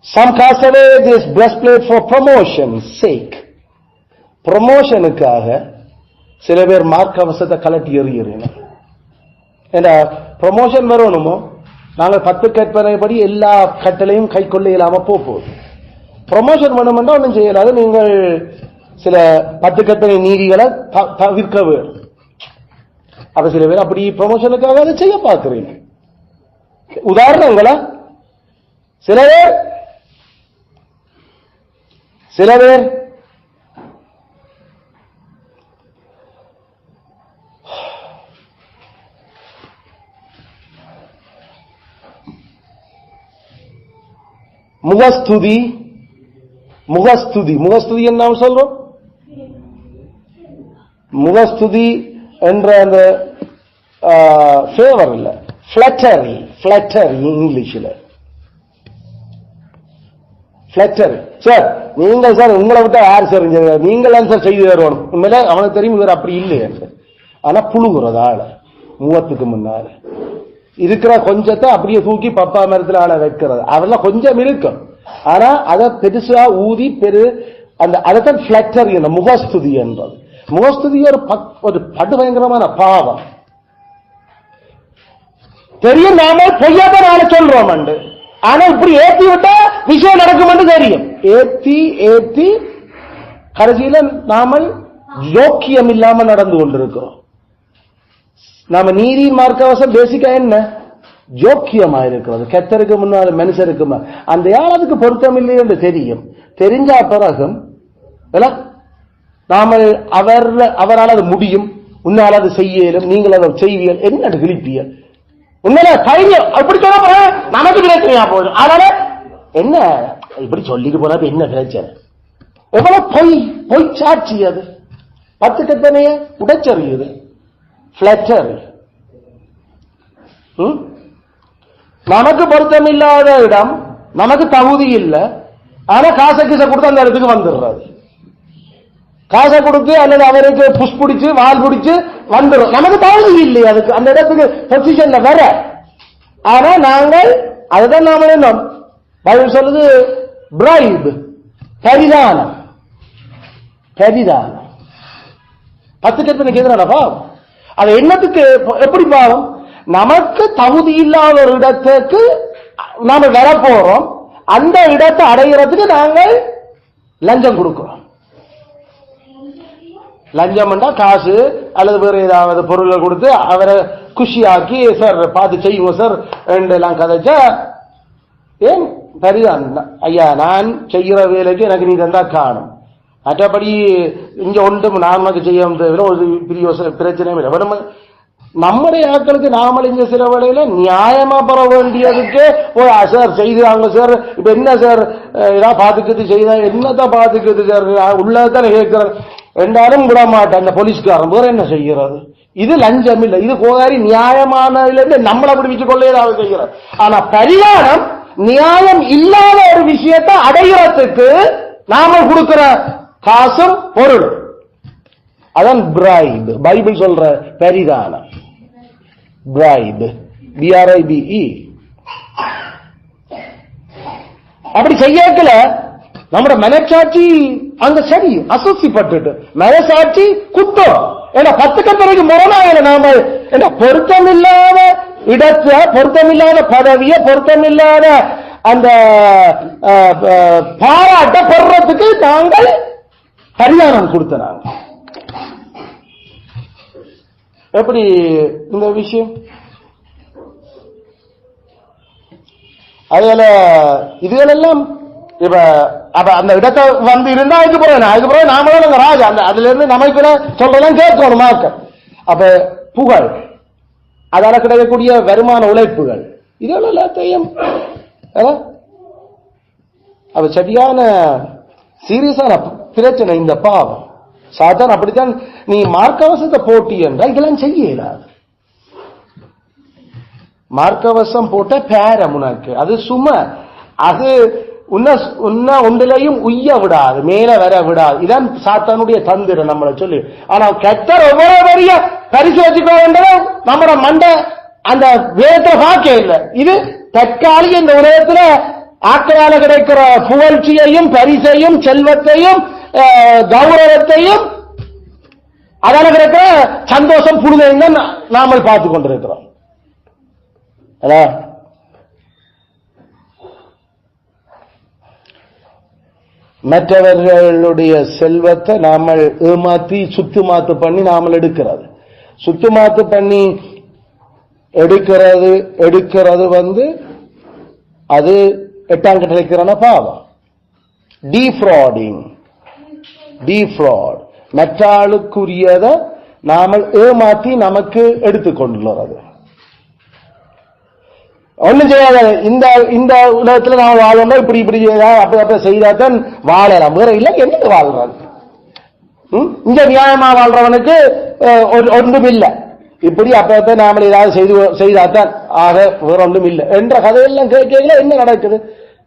some cast away this breastplate for promotion's sake. ப்ரமோஷனுக்காக சில பேர் மார்க்கவசத்தை கலட்டி எறிகிறீர்கள். ஏன்னா ப்ரமோஷன் வரணுமோ, நாங்கள் 10 கற்பனைப்படி எல்லா கட்டளையும் கை கொள்ள இல்லாம போகுது. ப்ரமோஷன் வேணுமென்றா ஒன்றும் செய்யலாது. நீங்கள் சில 10 கற்பனை நீதிகளை தவிர்க்க வேண்டும். அப்ப சில பேர் அப்படி ப்ரமோஷனுக்காக அதை செய்ய பார்க்கிறீங்க. உதாரணங்களா, சில பேர் முகஸ்துதி என்ன சொல்றோம்? முகஸ்துதி என்ற அந்த ஃபேவர் இல்ல, ஃபிளட்டரி இங்கிலீஷ்ல ஃபிளட்டரி. சார் நீங்கள் சார் உங்களை விட்டா யார் சார் நீங்கள் சார் செய்து தருவோம். உண்மையில அவனுக்கு தெரியும் இவர் அப்படி இல்லையே. ஆனா புழுகுறது ஆள முகத்துக்கு முன்னால இருக்கிற கொஞ்சத்தை அப்படியே தூக்கி பப்பா மரத்தில் ஆள வைக்கிறது, அதெல்லாம் கொஞ்சம் இருக்கும். ஆனா அதை பெருசா ஊதி அந்த அதைத்தான் ஃபிளட்டரி என்ற முகஸ்துதி என்பது. முகஸ்துதி ஒரு படுபயங்கரமான பாவம். தெரியும் நாம பொய்யாதான் ஆள சொல்றோம். ஆனா இப்படி ஏத்தி விட்டா விஷயம் நடக்கும் என்று தெரியும். ஏத்தி கடைசியில நாம யோக்கியம் இல்லாம நடந்து கொண்டிருக்கிறோம். நாம நீதியின் மார்க்கவசம் பேசிக்கா என்ன? ஜோக்கியமா இருக்கிறது. கர்த்தருக்கு முன்னால மனுஷருக்கு அந்த யாருக்கு பொருத்தம் இல்லை என்று தெரியும். தெரிஞ்ச பிறகும் நாம அவரால் அது முடியும், உன்னால் அது செய்யலும், நீங்கள் அதை செய்வியல் என்ன கிழிப்பியல் உண்மையில தைரியம் அப்படி சொல்ல போற நமக்கு பிரச்சனையா போதும். அதனால என்ன இப்படி சொல்லிட்டு போனா என்ன பிரச்சனை? எவ்வளவு பொய் சாட்சி அது 10 கத்தனைய உடைச்சறியுது. பிளட்டர் நமக்கு பொருத்தம் இல்லாத இடம், நமக்கு தகுதி இல்லை, ஆனா காசை கீசை கொடுத்து அந்த இடத்துக்கு வந்துடுறது. காசை கொடுத்து அல்லது அவருக்கு புஷ் பிடிச்சு வால் பிடிச்சு வந்துடும். நமக்கு தகுதி இல்லை அதுக்கு அந்த இடத்துக்கு பொசிஷன்ல வர. ஆனா நாங்கள் அதுதான் நாம என்ன பைபிள் சொல்லுது, பிரைப், பரிதானம். 10 கற்பனைக்கு எதிரான பாவம். அது என்னத்துக்கு எப்படி பாவம்? நமக்கு தகுதி இல்லாத ஒரு இடத்துக்கு நாம வர போறோம், அந்த இடத்தை அடைகிறதுக்கு நாங்கள் லஞ்சம் கொடுக்கிறோம். லஞ்சம் காசு அல்லது வேற ஏதாவது பொருள்கள் கொடுத்து அவரை குஷியாக்கி, சார் பார்த்து செய்வோம் சார் எல்லாம் கதைச்சா ஏன் சரிதான் ஐயா, நான் செய்கிற வேலைக்கு எனக்கு நீ தந்தா காணும். மற்றபடி இங்க ஒன்றும் நாமக்கு செய்ய ஒரு பெரிய பிரச்சனையும் இல்லை. நம்முடைய ஆட்களுக்கு நாமல் இங்க சில வேளையில நியாயமா பெற வேண்டியதுக்கு சார் செய்தாங்க சார், இப்ப என்ன சார் ஏதாவது பாத்துக்கிறது செய்தா என்னதான் பாத்துக்கிறது சார், உள்ளதான் கேட்கிறேன் என்றாலும் விட மாட்டேன் அந்த போலீஸ்காரன். வேற என்ன செய்கிறது? இது லஞ்சம் இல்லை, இது கோதாரி நியாயமான நம்மளை அப்படி வச்சு கொள்ள ஏதாவது செய்கிறார். ஆனா பரிகாரம் நியாயம் இல்லாத ஒரு விஷயத்தை அடைகிறதுக்கு நாம கொடுக்கிற காசும் பொருள், அதான் பிரைப். பைபிள் சொல்ற பரிதானம், பிரைப், BRIBE. அப்படி செய்யக்கல நம்மட மனசாட்சி அங்க சரி அசூசிப்பட்டு மனசாட்சி குத்தம். ஏன்னா 10 கற்பனைக்கு முரணாக நாம என்ன பொருத்தமில்லாத இடத்துல, பொருத்தமில்லாத பதவிய, பொருத்தமில்லாத அந்த பாராட்ட பெறறதுக்கு நாங்கள் பரிதானம் கொடுத்த. நாங்க எப்படி இந்த விஷயம்? அதுல இதுகளெல்லாம் இப்ப அந்த இடத்தை வந்து இருந்தா அதுக்கு பிறகு நாமளும் ராஜா அதுல இருந்து நமக்கு சொல்றதெல்லாம் கேட்கணும் மாக்க. அப்ப புகழ், அதால கிடைக்கக்கூடிய வருமான உழைப்புகள், இதெல்லாம் எல்லாத்தையும் அவ சரியான சீரியஸான பிரச்சனை இந்த பாவம். சாதாரண அப்படித்தான் நீ மார்க்கவசத்தை போட்டி என்றால் இதெல்லாம் செய்ய இயலாது. மார்க்கவசம் போட்ட பேரம் உனக்கு அது சும்மா, அது உன்ன ஒன்றிலையும் உய்ய விடாது, மேல வர விடாது. இதான் சாத்தானுடைய தந்திரம் நம்மளை சொல்லி. ஆனா கர்த்தர் ஒவ்வொரு வரிய பரிசு வச்சுக்கோ என்றது நம்மட மண்டை அந்த வேதத்தை பார்க்க இல்லை. இது தற்காலிக இந்த உலகத்துல ஆக்கையால கிடைக்கிற புகழ்ச்சியையும் பரிசையும் செல்வத்தையும் கௌரவத்தையும் அதால கிடைக்கிற சந்தோஷம் புழுதையும் தான் நாமல் பார்த்து கொண்டிருக்கிறோம். அதான் மற்றவர்களுடைய செல்வத்தை நாமல் ஏமாத்தி சுத்துமாத்து பண்ணி நாமல் எடுக்கிறது. சுத்துமாத்து பண்ணி எடுக்கிறது வந்து அது 8ஆம் கட்டளைக்கான பாவம். டீஃப்ராட், மற்றாளுக்குரியதை நாமல் ஏமாத்தி நமக்கு எடுத்துக்கொண்டுள்ளது. ஒண்ணும் செய்யாத இந்த உலகத்துல நாம வாழணும், இப்படி அப்ப செய்தாதான் வாழலாம். வேற இல்ல என்னது வாழ்றான்? இங்க நியாயமா வாழ்றவனுக்கு ஒன்றும் இல்லை. இப்படி அப்ப நாம ஏதாவது செய்தாதான் ஆக வேற ஒன்றும் இல்லை என்ற கதையெல்லாம் கேட்கல. என்ன நடக்குது?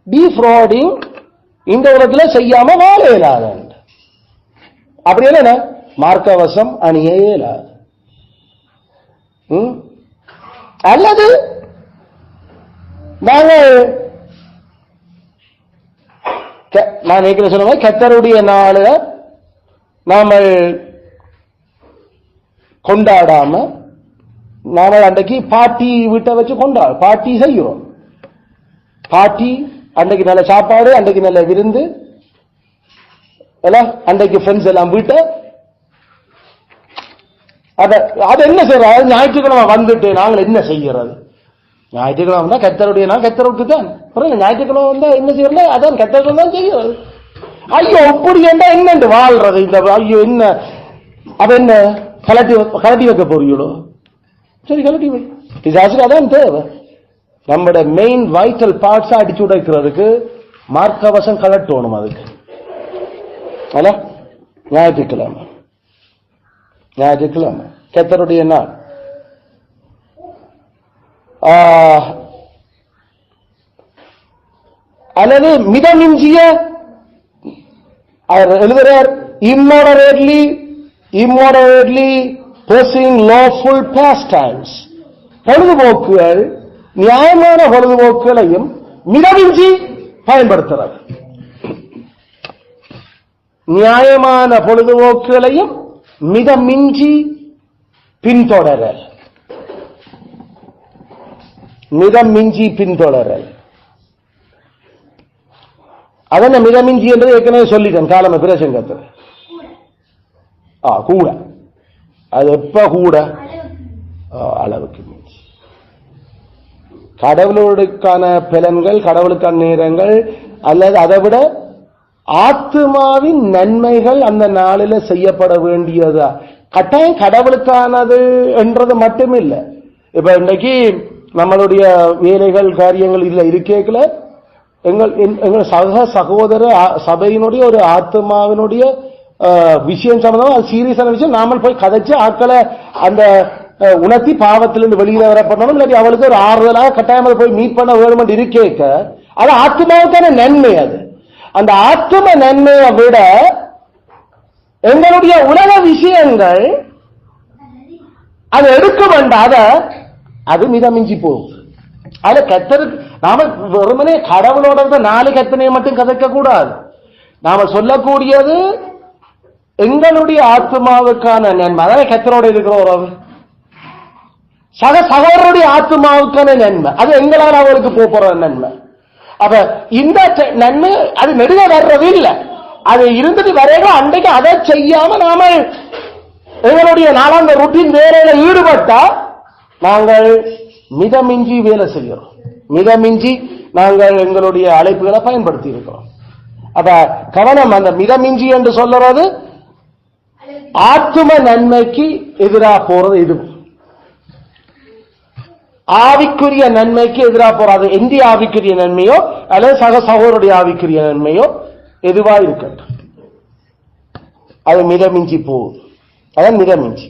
டீஃப்ராடிங் இந்த உலகத்துல செய்யாம வாழ இயலாது. அப்படி என்ன மார்க்கவசம் அணிய இயலாது. அல்லது நான் சொன்ன கர்த்தருடைய நாள நாம கொண்டாடாம நாம அன்றைக்கு பார்ட்டி வீட்டை வச்சு பார்ட்டி செய்கிறோம். பார்ட்டி அன்றைக்கு நல்ல சாப்பாடு, அன்றைக்கு நல்ல விருந்து, அன்றைக்கு ஃப்ரெண்ட்ஸ் எல்லாம் வீட்டை அது என்ன செய்யறது? ஞாயிற்றுக்கிழமை வந்துட்டு நாங்கள் என்ன செய்யறது? ஞாயிற்றுக்கிழமை வந்தா கத்தருடைய நாள், கத்தருக்கு தான். ஞாயிற்றுக்கிழமை வந்தா என்ன செய்யறது? அதான் கத்தருக்கு தான் செய்யறது. ஐயோ இப்படி என்ன என்னண்டு வாழ்றது இந்த? ஐயோ என்ன அது என்ன கலட்டி வைக்க போறீங்களோ? சரி கலட்டி வை. பிசாசுக்கு அதான் தேவை. நம்மட மெயின் வைட்டல் பார்ட்ஸா அடிச்சு உடைக்கிறதுக்கு மார்க்கவசம் கலட்டணும். அதுக்கு ஞாயிற்றுக்கிழமை கர்த்தருடைய நாள். அல்லது மிதமிஞ்சிய எழுதுறார் immoderaatly pursuing lawful pastimes. பொழுதுபோக்குகள், நியாயமான பொழுதுபோக்குகளையும் மிதமிஞ்சி பயன்படுத்துறார். நியாயமான பொழுதுபோக்குகளையும் மிதமிஞ்சி பின்தொடரல். அதன மிதமிஞ்சி என்று ஏற்கனவே சொல்லிட்டேன் காலம பிரசங்கத்தில். கூட அது எப்ப கூட அளவுக்கு மிஞ்சி. கடவுளுக்கான பலன்கள், கடவுளுக்கான நேரங்கள், அல்லது அதை விட ஆத்மாவின் நன்மைகள் அந்த நாளில் செய்யப்பட வேண்டியதா கட்டாயம் கடவுளுக்கானது என்றது மட்டும் இல்லை. இப்ப இன்றைக்கு நம்மளுடைய வேலைகள் காரியங்கள் இதுல இருக்கேக்கல எங்கள் சகோதர சபையினுடைய ஒரு ஆத்மாவினுடைய விஷயம் சம்பந்தமா அது சீரியஸான விஷயம். நாம போய் கதைச்சு ஆட்களை அந்த உணர்த்தி பாவத்திலிருந்து வெளியில வர பண்ணணும். இல்லாட்டி அவளுக்கு ஒரு ஆறுதலாக கட்டாயம் போய் மீட் பண்ண வேணும் இருக்கேக்க அது ஆத்மாவுக்கான நன்மை. அது அந்த ஆத்ம நன்மையை விட எங்களுடைய உலக விஷயங்கள் அது எடுக்க வேண்டாத அது மிதமிஞ்சி போகுது. அது கத்தருக்கு நாம வெறுமனே கடவுளோட 4 கத்தனையை மட்டும் கதைக்க கூடாது. நாம சொல்லக்கூடியது எங்களுடைய ஆத்மாவுக்கான நன்மை. அதாவது கத்தரோட இருக்கிற உறவு, சகோதரருடைய ஆத்மாவுக்கான நன்மை, அது எங்களால் அவருக்கு போற நன்மை. அப்ப இந்த நன்மை அது நெடுக வர்றது இல்லை. அது இருந்துட்டு வரைக்கும் அன்றைக்கு அதை செய்யாம நாம எங்களுடைய நாளாந்த ருட்டீன் வேலையில ஈடுபட்டா நாங்கள் மிதமிஞ்சி வேலை செய்கிறோம். மிதமிஞ்சி நாங்கள் எங்களுடைய அழைப்புகளை பயன்படுத்தி இருக்கிறோம். அப்ப கவனம், அந்த மிதமிஞ்சி என்று சொல்றது ஆத்ம நன்மைக்கு எதிராக போறது. இது ஆவிக்குரிய நன்மைக்கு எதிராக போறாது. எந்த ஆவிக்குரிய நன்மையோ அல்லது சகோதரருடைய ஆவிக்குரிய நன்மையோ எதுவா இருக்கட்டும், அது மிதமிஞ்சி போகுது. அதான் மிதமிஞ்சி.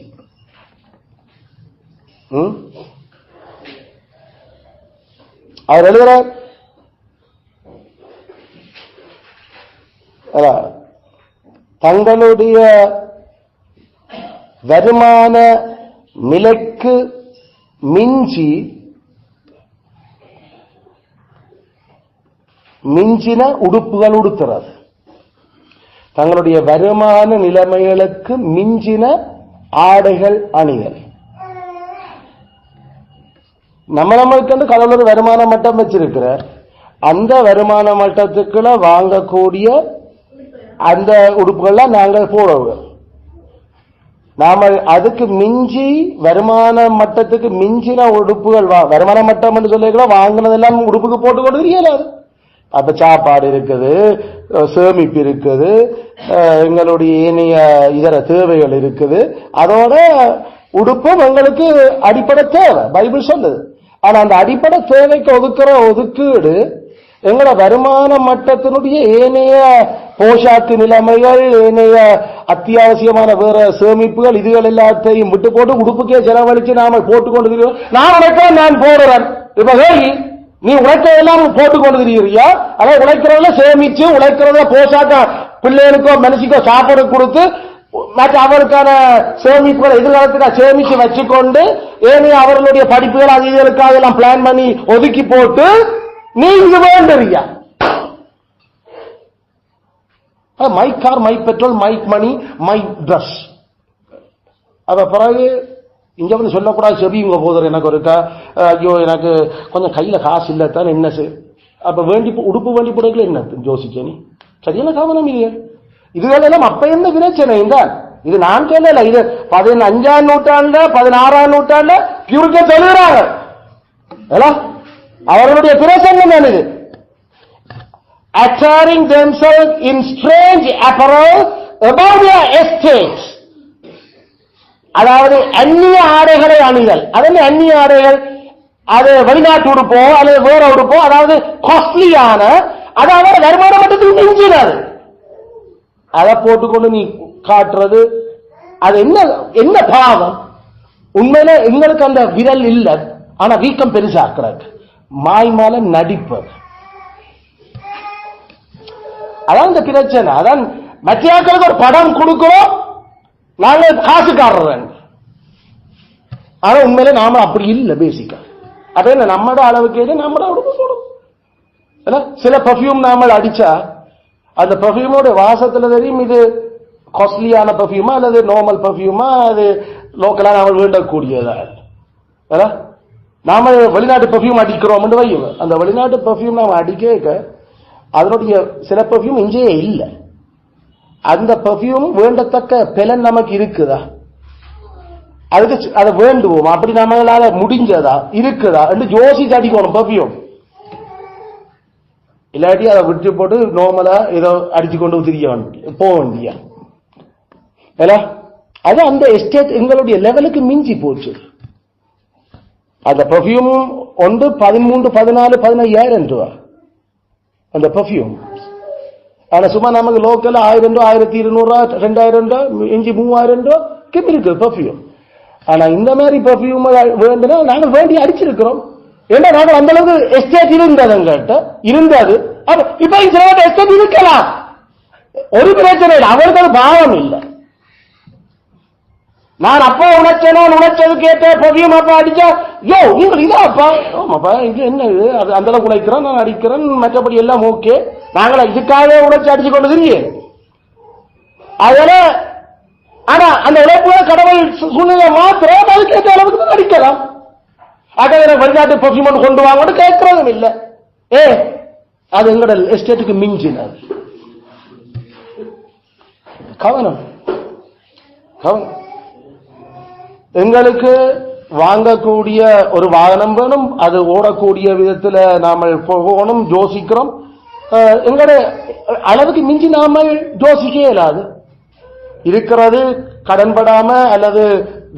அவர் எழுதுறார், தங்களுடைய வருமான நிலைக்கு மிஞ்சின உடுப்புகள் உடுத்துறது. தங்களுடைய வருமான நிலைமைகளுக்கு மிஞ்சின ஆடைகள் அணிதல். நம்மளுக்கு கடவுளர் வருமான மட்டம் வச்சிருக்கிறார். அந்த வருமான மட்டத்துக்குள்ள வாங்கக்கூடிய அந்த உடுப்புகள்லாம் நாங்கள் போடுவோம். நாம அதுக்கு மிஞ்சி வருமான மட்டத்துக்கு மிஞ்சின உடுப்புகள் வருமான மட்டம் என்று சொல்லிக்கூட வாங்கினதெல்லாம் உடுப்புக்கு போட்டு கொண்டு இயலாது. அப்ப சாப்பாடு இருக்குது, சேமிப்பு இருக்குது, எங்களுடைய ஏனைய இதர தேவைகள் இருக்குது. அதோட உடுப்பும் எங்களுக்கு அடிப்படை தேவை, பைபிள் சொல்லுது. ஆனா அந்த அடிப்படை தேவைக்கு ஒதுக்குற ஒதுக்கீடு எங்களோட வருமான மட்டத்தினுடைய ஏனைய போஷாக்கு நிலைமைகள், ஏனைய அத்தியாவசியமான வேற சேமிப்புகள், இதுகள் எல்லாத்தையும் விட்டு போட்டு உடுப்புக்கே செலவழிச்சு நாம போட்டுக்கொண்டு நான் உழைக்க நான் போடுறேன். இப்ப நீ உழைக்கிறதெல்லாம் போட்டுக்கொண்டு திரியா? அதாவது உழைக்கிறதுல சேமிச்சு உழைக்கிறதுல போஷாக்க பிள்ளைகளுக்கோ மனுஷிக்கோ சாப்பாடு கொடுத்து மற்ற அவருக்கான சேமிப்புகளை எதிர்காலத்துக்கு சேமிச்சு வச்சுக்கொண்டு ஏனைய அவர்களுடைய படிப்புகள் அது இதுகளுக்காக எல்லாம் பிளான் பண்ணி ஒதுக்கி போட்டு நீ இது வேண்டியா? My car, my petrol, my money, my dress. அப்ப பிறகு இங்க வந்து சொல்லக்கூடாது, செவிங்க போதர் எனக்கு இருக்கா, ஐயோ எனக்கு கொஞ்சம் கையில காசு இல்லத்தான் என்ன செய்ய. அப்ப உடுப்பு வேண்டி போடுறதுல என்ன யோசிச்ச நீ? சரியான கவனம் இல்லையா? இதுகளெல்லாம் அப்ப என்ன பிரச்சனை என்றால் இது நான் சொல்லல, இது 15ஆம் நூற்றாண்டுல 16ஆம் நூற்றாண்டுல பியூரிட்டன் சொல்லுகிறாங்க. அவர்களுடைய பிரசங்கம் தான் இது. Attiring themselves in strange apparel above their estates. அதாவது அந்நிய ஆடைகளை அணிதல். அது அந்நிய ஆடைகள், அது வெளிநாட்டு உடுப்போ அல்லது வேற உடுப்போ, அதாவது காஸ்ட்லியான, அதாவது வருமான மட்டத்தில் மிஞ்சினார், அதை போட்டுக்கொண்டு நீ காட்டுறது அது என்ன பாவம்? உண்மையில எங்களுக்கு அந்த விரல் இல்ல, ஆனா வீக்கம் பெருசாக்குறது, மாய்மால நடிப்பது. அதான் இந்த பிரச்சனை. அதான் மத்தியாக்களுக்கு ஒரு படம் கொடுக்கிறோம், நாங்க காசுக்காரர். ஆனா உண்மையில நாம அப்படி இல்லை பேசிக்கா. அப்ப என்ன நம்மட அளவுக்கு நம்மட உடம்பு போடும். சில பர்ஃபியூம் நாம அடிச்சா அந்த பர்ஃபியூமோட வாசத்துல தெரியும் இது காஸ்ட்லியான பர்ஃபியூமா அல்லது நார்மல் பர்ஃபியூமா, அது லோக்கலா நாம வேண்டக்கூடியதா. நாம வெளிநாட்டு பர்ஃபியூம் அடிக்கிறோம் வையும், அந்த வெளிநாட்டு பர்ஃபியூம் நாம அடிக்க அதனுடைய சில பர்ஃபியூம் இங்கே இல்லை. அந்த பர்ஃபியூம் வேண்டத்தக்க பலன் நமக்கு இருக்குதா? அதுக்கு அதை வேண்டுவோம், அப்படி நம்மளால முடிஞ்சதா இருக்குதா என்று யோசிச்சு அடிக்கணும் பர்ஃபியூம். இல்லாட்டி அதை விட்டு போட்டு நார்மலா ஏதோ அடிச்சு கொண்டு திரிய போக வேண்டிய. அது அந்த எஸ்டேட் எங்களுடைய லெவலுக்கு மிஞ்சி போச்சு. அந்த பர்ஃபியூம் ஒன்று 13, 14, 15,000 ரூபாய் அந்த பர்ஃபியூம். ஆனா சும்மா நமக்கு லோக்கல் 1000 ரூபாய், 1200 ரூபாய், 2000 ரூபாய், இஞ்சி 3000 ரூபாய் இருக்கு பர்ஃபியூம். ஆனா இந்த மாதிரி பர்ஃபியூம் வேண்டுனா நாங்கள் வேண்டி அடிச்சிருக்கிறோம். ஏன்னா நாங்கள் அந்த அளவுக்கு எஸ்டேட் இருந்தது எங்கிட்ட இருந்தது. இப்ப எஸ்டேட் இருக்கலாம், ஒரு பிரச்சனை இல்லை, அவருக்கு அது பாவம் இல்லை. நான் அப்பா உணச்சது கேட்ட பர்ஃபியூம் அப்பா அடிச்சா யோ நீங்கள் இதாப்பா, ஆமாப்பா இது என்ன இது, அது அந்த அளவுக்கு உழைக்கிறேன், நான் அடிக்கிறேன், மற்றபடி எல்லாம் ஓகே, நாங்கள இதுக்காக உழைச்சி அடிச்சு கொண்டு தெரிய. அதனால ஆனா அந்த உழைப்புல கடவுள் சூழ்நிலை மாத்திரம் அதுக்கேற்ற அளவுக்கு அடிக்கலாம். ஆக வெளிநாட்டு பர்ஃபியூம் கொண்டு வாங்கன்னு கேட்கறதும் இல்லை. அது எங்களோட எஸ்டேட்டுக்கு மிஞ்சினது. கவனம் கவனம். எங்களுக்கு வாங்கக்கூடிய ஒரு வாகனம் வேணும், அது ஓடக்கூடிய விதத்தில் நாம போகணும், யோசிக்கிறோம். எங்களுடைய அளவுக்கு மிஞ்சி நாம யோசிக்க இயலாது. இருக்கிறது கடன்படாம அல்லது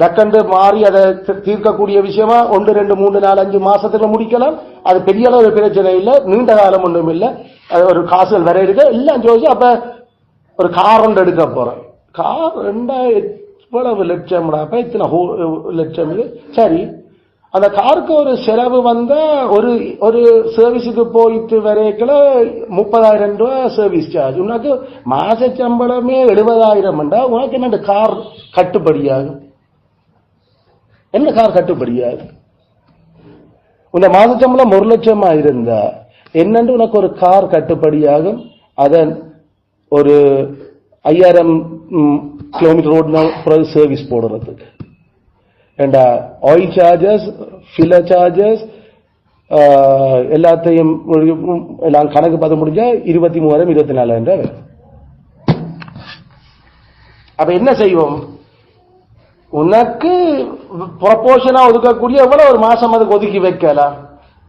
டக்கண்டு மாறி அதை தீர்க்கக்கூடிய விஷயமா 1, 2, 3, 4, 5 மாசத்துல முடிக்கலாம். அது பெரிய அளவு பிரச்சனை இல்லை, நீண்ட காலம் ஒன்றும் இல்லை. அது ஒரு காசுகள் வர இருக்கு எல்லாம் யோசிச்சு. அப்ப ஒரு கார் ஒன்று எடுக்க போறேன். கார் 2000 லட்சம், இத்தனை லட்சம். சரி, அந்த காருக்கு ஒரு செலவு வந்தா ஒரு சர்வீஸுக்கு போயிட்டு வரைக்கல 30,000 ரூபாய் சர்வீஸ் சார்ஜ். உனக்கு மாச சம்பளமே 70,000 உனக்கு என்ன கார் கட்டுப்படியாகும்? என்ன கார் கட்டுப்படியாகும்? உங்க மாச சம்பளம் 1 லட்சமா இருந்தா என்னன்னு உனக்கு ஒரு கார் கட்டுப்படியாகும்? அதன் ஒரு 5000 கிலோமீட்டர் ரோடு சர்வீஸ் போடுறதுக்கு ஏண்டா ஆயில் சார்ஜஸ், ஃபில்லர் சார்ஜஸ் எல்லாத்தையும் எல்லாம் கணக்கு பார்த்து முடிஞ்சா 23,000, 24,000. அப்ப என்ன செய்வோம்? உனக்கு ப்ரொபோர்ஷனா ஒதுக்கக்கூடிய எவ்வளவு ஒரு மாசம் அதுக்கு ஒதுக்கி வைக்கலாம்?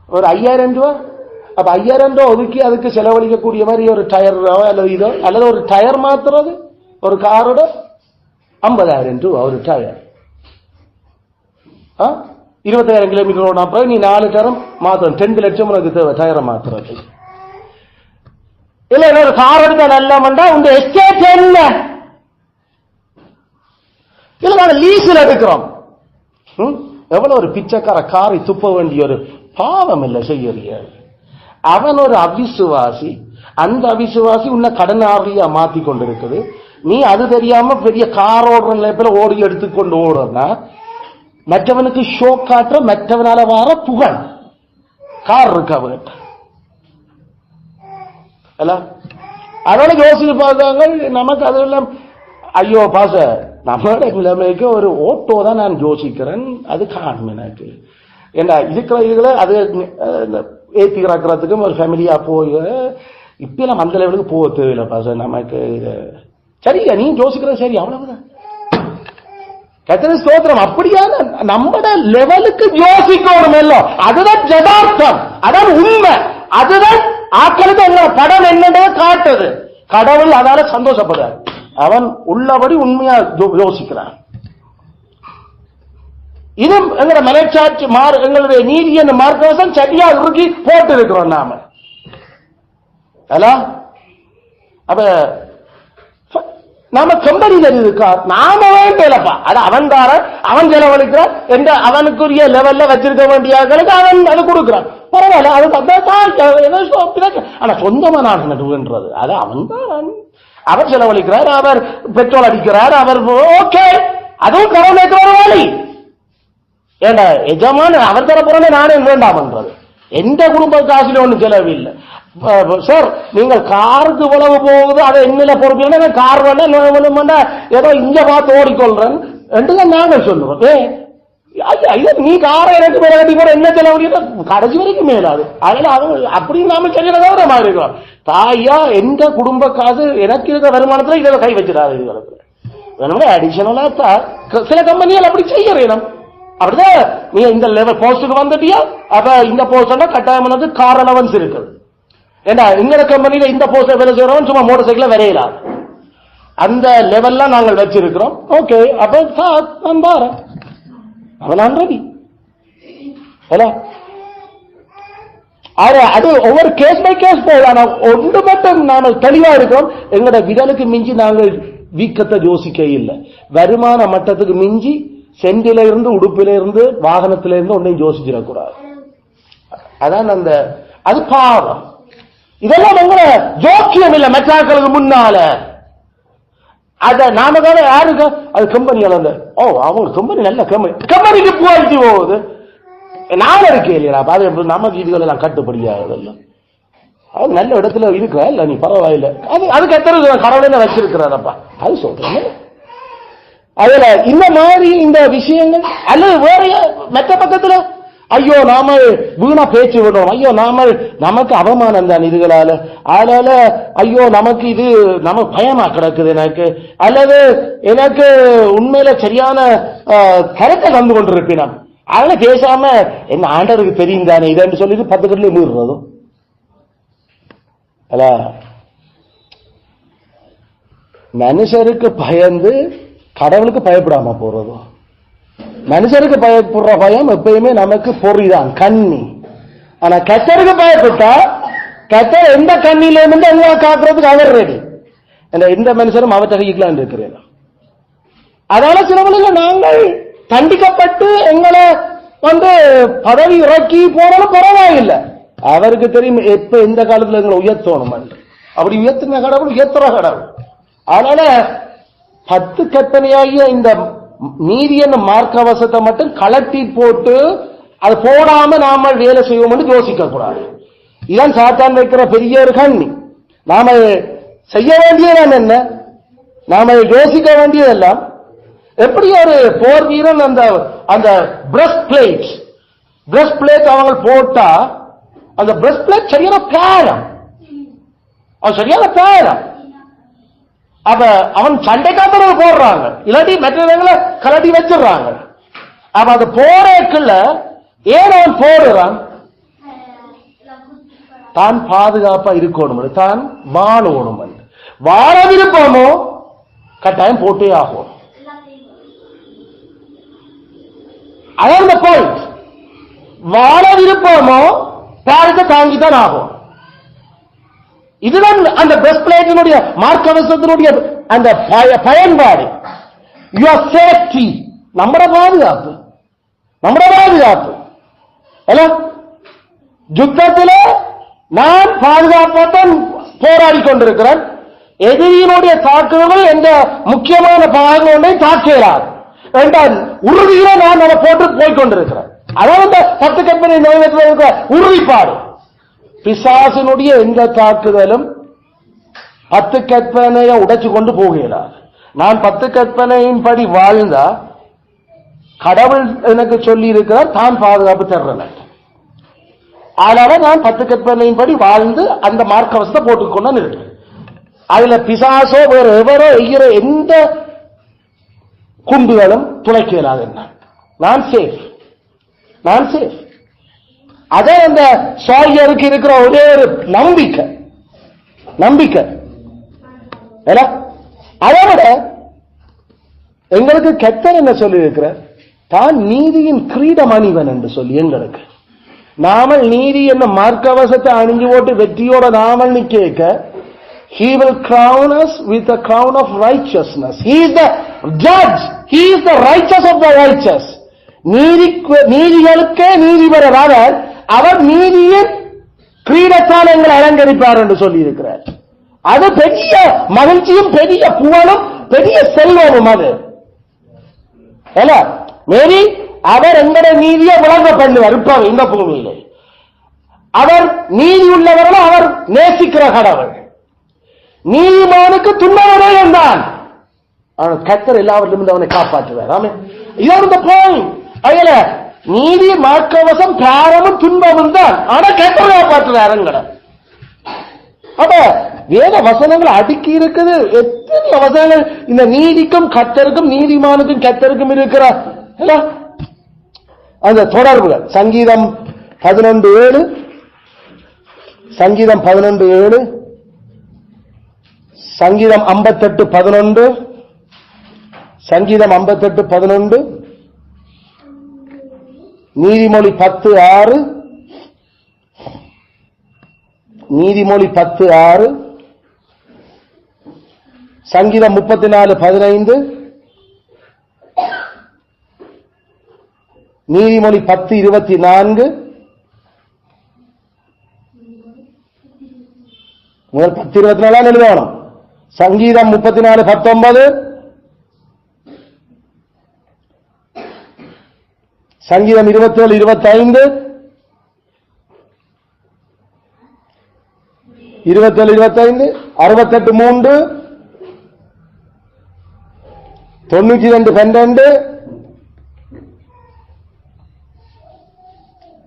ஒரு 5,000 ரூபாய். அப்ப 5,000 ரூபாய் ஒதுக்கி அதுக்கு செலவழிக்கக்கூடிய மாதிரி ஒரு டயர் அல்லது இதோ அல்லது ஒரு டயர் மாத்துறது ஒரு காரோட 50,000 ரூபாய் ஒரு டயர். 20,000 கிலோமீட்டர் ஓடினா போய் நீ 4 டயரும் மாத்தணும். 10 லட்சம் உனக்கு தேவை டயரை மாத்துறது. இல்ல ஒரு கார் எடுத்தா நல்ல உங்க எஸ்டேட் என்ன? இல்ல நாங்க லீஸ்ல எடுக்கிறோம். எவ்வளவு ஒரு பிச்சைக்கார காரை துப்ப வேண்டிய ஒரு பாவம் இல்லை செய்யறிய. அவன் ஒரு அவிசுவாசி. அந்த அவிசுவாசி உன்னை கடனாரியா மாத்தி கொண்டு இருக்குது. நீ அது தெரியாம பெரிய கார் ஓடுற நிலையில ஓடி எடுத்துக்கொண்டு ஓடுறா மற்றவனுக்கு ஷோ காட்டுற, மற்றவனால வர புகழ். கார் இருக்கு அவங்கிட்ட. அதோட யோசிச்சு பார்த்தாங்க. நமக்கு அதெல்லாம் ஐயோ பாச நம்மளோட நிலைமைக்கு ஒரு ஓட்டோ தான் நான் யோசிக்கிறேன். அது காணும் எனக்கு. ஏன்னா இருக்கிற இதுல அது ஏற்றி இறக்குறதுக்கும் ஒரு ஃபேமிலியா போய் இப்ப நம்ம அந்த லெவலுக்கு போக தேவையில்லை பாச நமக்கு. இது சரியா நீ யோசிக்கிறது சரி, அவ்வளவுதான். கர்த்தருக்கு ஸ்தோத்திரம். அப்படியான நம்மட லெவலுக்கு யோசிக்கணும் எல்லாம். அதுதான் ஜதார்த்தம், அதான் உண்மை, அதுதான் ஆக்களுக்கு எங்களோட படம் என்னன்னு காட்டுது. கடவுள் அதால சந்தோஷப்படுறார். அவன் உள்ளபடி உண்மையா யோசிக்கிறான். இது எங்களோட மலைச்சாட்சி எங்களுடைய நீதி என்ற மார்க்கவசம் சரியா உருக்கி போட்டு இருக்கிறோம் நாம. அப்ப நாம கம்பெனியில இருக்கா, நாம வேண்டலப்பா, அது அவன் தார, அவன் செலவழிக்கிறான் என்ற அவனுக்குரிய லெவல்ல வச்சிருக்க வேண்டிய அவன் அது கொடுக்கிறான். பரவாயில்ல, அது ஆனா சொந்தமா நாடுன்றது அது அவன் தான். அவர் செலவழிக்கிறார், அவர் பெட்ரோல் அடிக்கிறார், அவர் ஓகே, அதுவும் கடவுளுக்கு ஒரு வழி. ஏண்டா எஜமான அவர் தர போறே நானே வேண்டாம்ன்றது. எந்த குடும்ப காசுல ஒண்ணு செலவில்லை. சார் நீங்கள் காருக்கு உழவு போகுது, அதை என்னில பொறுப்பு, கார் வேண்டாம், ஏதோ இங்க பார்த்து ஓடிக்கொள்றேன் என்று நாங்கள் சொல்லுவோம். நீ காரை எனக்கு மேல கட்டி போற என்ன செலவு கடைசி வரைக்கும் மேலாது. அதனால அவங்க அப்படின்னு நாம சரியான கௌரவமா இருக்கிறோம். தாயா எந்த குடும்ப காசு எனக்கு இருக்கிற வருமானத்துல இதில் கை வச்சிடாது. இதுகளுக்கு அடிஷனலா சில கம்பெனிகள் அப்படி செய்யறேன். அப்படிதான் நீ இந்த லெவல் போஸ்டுக்கு வந்துட்டியா, அப்ப இந்த போஸ்ட் கட்டாயம் கார் அலவன்ஸ் இருக்குது. ஏன்னா இந்த கம்பெனியில இந்த போஸ்ட் வேலை செய்யறவன் சும்மா மோட்டர் சைக்கிள் வரையலாம். அந்த லெவல்லாம் நாங்கள் வச்சிருக்கிறோம். ஓகே, அப்ப நான் பாரு அவன் ரெடி. அது ஒவ்வொரு கேஸ் பை கேஸ் போகலாம். ஒன்று மட்டும் நாங்கள் தெளிவா இருக்கோம், எங்களோட விரலுக்கு மிஞ்சி நாங்கள் வீக்கத்தை யோசிக்க இல்லை. வருமான மட்டத்துக்கு மிஞ்சி செண்டில இருந்து உடுப்பில இருந்து வாகனத்தில இருந்து ஒன்னையும் யோசிச்சிடக்கூடாது. அதான் அந்த அது பாவம். இதெல்லாம் எங்களை ஜோக்கியம் இல்லை மற்றாக்களுக்கு முன்னால. அத நாம தானே யாருக்கு அது கம்பெனிகள் அந்த அவங்க கம்பெனி நல்ல கம்பெனிக்கு போயிட்டு போகுது. நான் இருக்கேன் இல்லையா, அது நமக்கு இதுகள் எல்லாம் கட்டுப்படியாகுது. அது நல்ல இடத்துல இருக்கிற இல்ல, நீ பரவாயில்ல, அதுக்கு எத்தனை கடவுளை வச்சிருக்கிறப்பா அது சொல்றேன். அதுல இந்த மாதிரி இந்த விஷயங்கள் அல்லது வேற மற்ற பக்கத்துல ஐயோ நாம வீணா பேச்சு விடுறோம், ஐயோ நமக்கு அவமானம் தான் இதுகளால, அதனால ஐயோ நமக்கு இது நம்ம பயமா கிடக்குது எனக்கு, அல்லது எனக்கு உண்மையில சரியான கருத்தை தந்து கொண்டிருப்பினா அதனால பேசாம என்ன ஆண்டவருக்கு தெரியும் தானே இதன்னு சொல்லிட்டு 10 கட்டிலே மீறுறதும் அல்ல. மனுஷருக்கு பயந்து கடவுளுக்கு பயப்படாம போறதும். மனுஷருக்கு பயப்படுற பயம் எப்பயுமே நமக்கு பொறிதான், கண்ணி. ஆனா கத்தருக்கு பயப்பட்டா கத்தர் எந்த கண்ணில இருந்து எல்லாம் காக்குறதுக்கு அவர் ரெடி. எந்த மனுஷரும் அவற்றை கைக்கலாம் இருக்கிறேன். அதனால சிலவங்க நாங்கள் தண்டிக்கப்பட்டு எங்களை பதவி இறக்கி போனாலும் பரவாயில்லை. அவருக்கு தெரியும் எப்ப எந்த காலத்துல எங்களை உயர்த்தணும் என்று. அப்படி உயர்த்தின கடவுள் உயர்த்துற கடவுள். அதனால 10 கற்பனையாகிய இந்த நீதியின் மார்க்கவசத்தை மட்டும் கலட்டி போட்டு அது போடாம நாம வேலை செய்வோம் யோசிக்க கூடாது. இதுதான் சாத்தான் வைக்கிற பெரிய ஒரு கண்ணி. நாம செய்ய வேண்டியது என்ன, நாம யோசிக்க வேண்டியதெல்லாம் எப்படி ஒரு போர் வீரன் அந்த பிரஸ்ட் பிளேட் அவங்க போட்டா அந்த பிரஸ்ட் பிளேட் சரியான பேரம், சரியான பேரம். அப்ப அவன் சண்டை காப்பறது போடுறாங்க, இல்லாட்டி மற்றவங்களை கலட்டி வச்சிடறாங்க. அப்ப அந்த போரேக்குள்ள ஏன் அவன் போடுறான், தான் பாதுகாப்பா இருக்கணும், தான் வாழணும். வாழ விருப்பமோ கட்டாயம் போட்டே ஆகும். அதான் பாயிண்ட். வாழ விருப்பமோ பேரத்தை தாங்கித்தான் ஆகும். இதுதான் அந்த பிரஸ்ட் பிளேட்டினுடைய மார்க்கவசத்தினுடைய அந்த பயன்பாடு. யுவர் சேஃப்டி, நம்மட பாதுகாப்பு. யுத்தத்தில் நான் பாதுகாப்பாத்தான் போராடி கொண்டிருக்கிறேன். எதிரியினுடைய தாக்குதல்கள் எந்த முக்கியமான பாகம் ஒன்றை தாக்குகிறார் என்றால் உறுதியில நான் அதை போட்டு போய்கொண்டிருக்கிறேன். அதாவது 10 கற்பனை நிறைவேற்ற இருக்கிற உறுதிப்பாடு. பிசாசினுடைய எந்த தாக்குதலும் 10 கற்பனையை உடைச்சு கொண்டு போகிறார். நான் 10 கற்பனையின் படி வாழ்ந்தா கடவுள் எனக்கு சொல்லி இருக்கிறார் தான் பாதுகாப்பு தர்றேன். அதனால நான் 10 கற்பனையின் படி வாழ்ந்து அந்த மார்க்கவசத்தை போட்டுக்கொண்டு இருக்கிறேன். அதுல பிசாசோ வேற எவரோ எந்த குண்டுகளும் துளைக்க இயலாது. நான் சேஃப். அதே அந்த சோல்ஜருக்கு இருக்கிற ஒரே ஒரு நம்பிக்கை. அதை விட எங்களுக்கு கர்த்தர் என்ன சொல்லி இருக்கிற, தான் நீதியின் கிரீடம் அணிவன் என்று சொல்லி எங்களுக்கு நாமல் நீதி என்ன மார்க்கவசத்தை அணிஞ்சு போட்டு வெற்றியோட நாமல் கேட்க, he will crown us with the crown of righteousness. He is the judge. He is the righteous of the righteous. நீதிகளுக்கே நீதிபரராக அவர் நீதியின் கிரீடத்தால் எங்களை அலங்கரிப்பார் என்று சொல்லி இருக்கிறார். அது பெரிய மகிழ்ச்சியும் பெரிய புகழும் பெரிய செல்வமும். அது மேரி அவர் எங்களுடைய நீதியை விளங்க பண்ணுவார். இப்ப இந்த பூமியிலே அவர் நீதி உள்ளவர்கள், அவர் நேசிக்கிற கடவுள். நீதிமானுக்கு துன்பவரே என்றான், ஆனால் கர்த்தர் எல்லாவற்றிலும் அவனை காப்பாற்றுவார். ஆமென். இதுதான் இந்த பாயிண்ட். அதுல நீதி மார்க்கவசம் பாரமும் துன்பமும் தான், ஆனா கர்த்தர் காப்பாற்றுவார். அப்ப வேத வசனங்கள் அடுக்கி இருக்குது. எத்தனை வசனங்கள் இந்த நீதிக்கும் கர்த்தருக்கும், நீதிமானுக்கும் கர்த்தருக்கும் இருக்கிற அந்த தொடர்புகள். சங்கீதம் 11:7, சங்கீதம் 11:7, சங்கீதம் 58:11, சங்கீதம் 58:11, நீதிமொழி 10:6, நீதிமொழி 10:6, சங்கீதம் 34:15, நீதிமொழி 10:24, முதல் 10:24 எழுதணும். சங்கீதம் 34:19, சங்கீதம் 27:25, 27:25, 68:3, 92:12,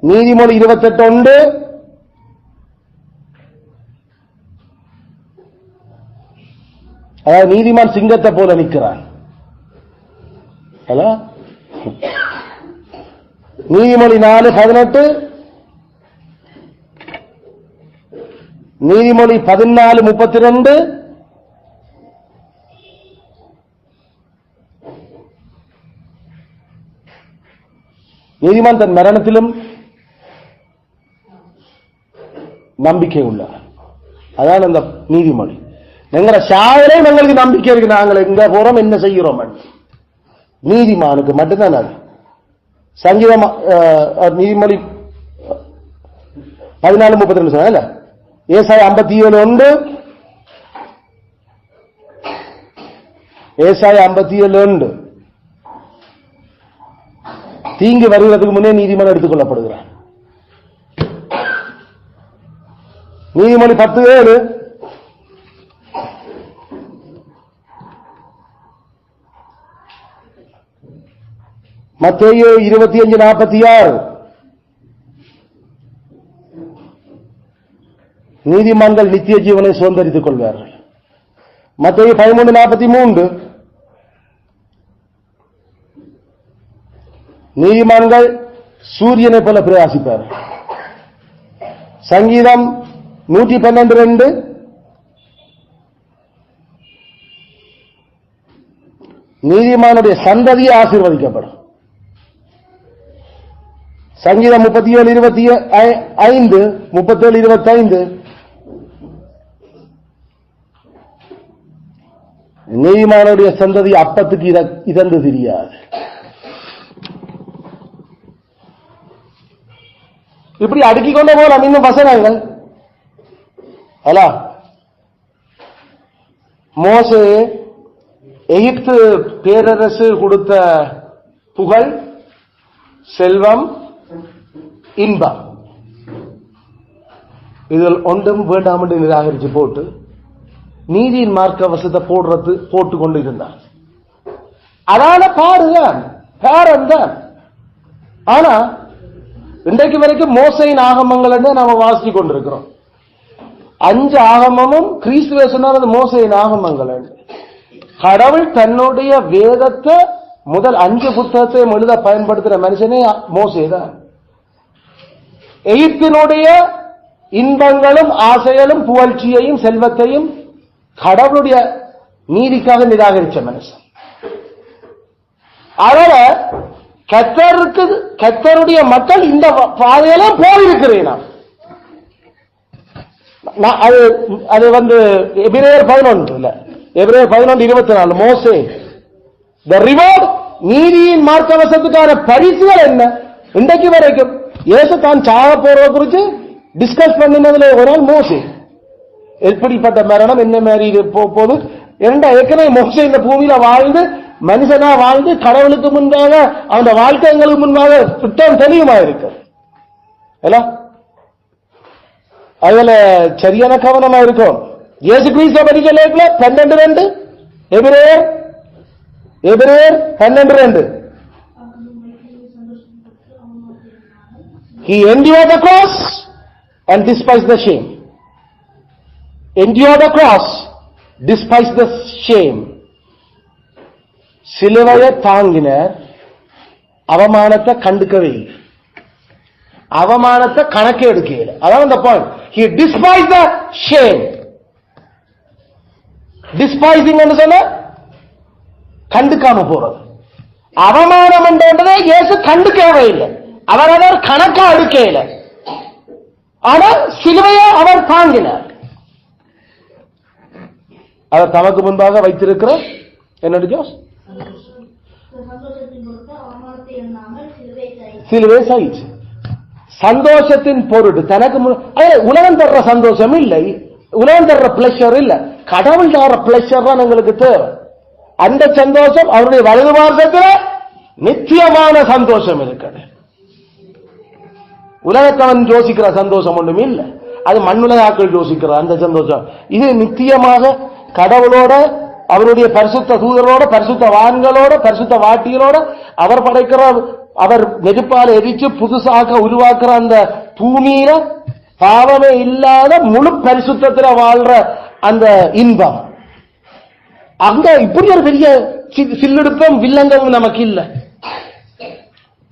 நீதிமொழி 28:1, அதாவது நீதிமான் சிங்கத்தை போல நிற்கிறான். நீதிமொழி 4:18, நீதிமொழி 14:32, நீதிமான் தன் மரணத்திலும் நம்பிக்கை உள்ளவர். அதான் அந்த நீதிமொழி. எங்களை சாவலே எங்களுக்கு நம்பிக்கை இருக்கு, நாங்கள் எங்க போறோம் என்ன செய்கிறோம். நீதிமானுக்கு மட்டும்தான் அது. சங்கீதம் நீதிமொழி 14:32 சொன்ன. ஏசாயா 57:1, ஏசாயா 57:1, தீங்கு வருவதற்கு முன்னே நீதிமான் எடுத்துக் கொள்ளப்படுகிறார். நீதிமொழி 10:7, மத்தேயு 25:46, நீதிமான்கள் நித்திய ஜீவனை சுதந்தரித்துக் கொள்வார்கள். மத்தேயு 13:43, நீதிமான்கள் சூரியனை போல பிரகாசிப்பார்கள். சங்கீதம் 112:2, நீதிமானுடைய சந்ததியை ஆசீர்வதிக்கப்படும். சங்கீதம் 37:25, 37:25, நீதிமானுடைய சந்ததி அப்பத்துக்கு இதந்து தெரியாது. இப்படி அடுக்கிக் கொண்டே போகலாம் இன்னும் வசனங்கள். மோசே எகிப்து பேரரசு கொடுத்த புகழ், செல்வம், இன்பம், இதில் ஒன்றும் வேண்டாம் என்று நிராகரிச்சு போட்டு நீதியின் மார்க்க வசத்தை போட்டு கொண்டு இருந்தார். அதான பாருதான் பேரன். ஆனா இன்றைக்கு வரைக்கும் மோசையின் ஆகமங்கள் நாம வாசிச்சு கொண்டிருக்கிறோம். 5 ஆகமமும் கிறிஸ்துவே சொன்னார், அது மோசையின் ஆகமங்கள். கடவுள் தன்னுடைய வேதத்தை முதல் 5 புத்தகத்தையும் எழுத பயன்படுத்துற மனுஷனே மோசேதான். எகிப்தினுடைய இன்பங்களும் ஆசைகளும் புகழ்ச்சியையும் செல்வத்தையும் கடவுளுடைய நீதிக்காக நிராகரிச்ச மனுஷன். அதனால கர்த்தருடைய மக்கள் இந்த பாதையெல்லாம் போயிருக்கிறேன். அது எபிரேயர் 11 இல்ல, எபிரேயர் 11:24 மோசே the reward, நீதியின் மார்க்கவசத்துக்கான பரிசுகள் என்ன? இன்றைக்கு வரைக்கும் இயேசு தான் சாக போறத குறித்து டிஸ்கஸ் பண்ணினதுல ஒரு நாள் மோசே. எப்படிப்பட்ட மரணம், என்ன மாதிரி போது ஏற்கனவே மோசே இந்த பூமியில வாழ்ந்து மனுஷனா வாழ்ந்து கடவுளுக்கு முன்பாக அந்த வாழ்க்கை எங்களுக்கு முன்பாக திட்டம் தெளிவுமா இருக்கு. அதுல சரியான கவனமா இருக்கும். இயேசு கிறிஸ்துவ படிக்கல 12:2 எபிரேயர் 12:2 He endured the cross and despised the shame. Endure the cross, despise the shame. சிலுவையை தாங்கினர், அவமானத்தை கண்டுக்கவே இல்லை, அவமானத்தை கணக்கே எடுக்கல. அதான் அந்த point. He despised the shame. Despising என்று சொன்ன கண்டுக்காம போறது. அவமானம் என்றதை இயேசு கண்டுக்கவே இல்லை, அவர் அதை கணக்கா எடுக்கல. ஆனால் சிலுவையை அவர் தாங்கினார். அவர் தமக்கு முன்பாக வைத்திருக்கிற என்னது ஜோஸ் சிலுவை சகிச்சு சந்தோஷத்தின் பொருட்டு தனக்கு உலகம் தர்ற சந்தோஷம் இல்லை, உலகம் தர்ற பிளஷர் இல்ல, கடவுள் தர்ற பிளஷர் தான் எங்களுக்கு தேவை. அந்த சந்தோஷம் அவருடைய வலது மார்க்கத்தில் நிச்சயமான சந்தோஷம் இருக்கிறது. உலகத்தவன் யோசிக்கிற சந்தோஷம் ஒன்றும் இல்லை, அது மண்ணுலகாக்கள் யோசிக்கிற அந்த சந்தோஷம். இது நிச்சயமாக கடவுளோட, அவருடைய பரிசுத்த தூதரோட, பரிசுத்த வான்களோட, பரிசுத்த வாட்டிகளோட, அவர் படைக்கிற, அவர் நெருப்பால எரிச்சு புதுசாக உருவாக்குற அந்த பூமியில பாவமே இல்லாத முழு பரிசுத்தத்தில் வாழ்ற அந்த இன்பம். அங்க இப்படி ஒரு பெரிய சில்லெடுப்பும் வில்லங்கமும் நமக்கு இல்லை.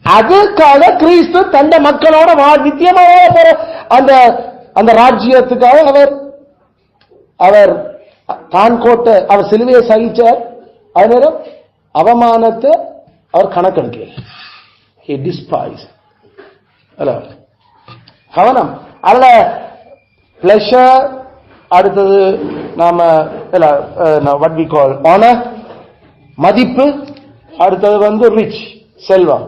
அதுக்காக கிறிஸ்து தந்த மக்களோட நித்தியமாக அந்த அந்த ராஜ்யத்துக்காக அவர் தான் கோட்டை, அவர் சிலுவையை சகிச்சார். அது நேரம் அவமானத்தை அவர் கணக்கெடுக்கல. He despised. கவனம் அல்ல, பிளஷர், அடுத்தது நாம what we call honor, மதிப்பு, அடுத்தது ரிச், செல்வம்.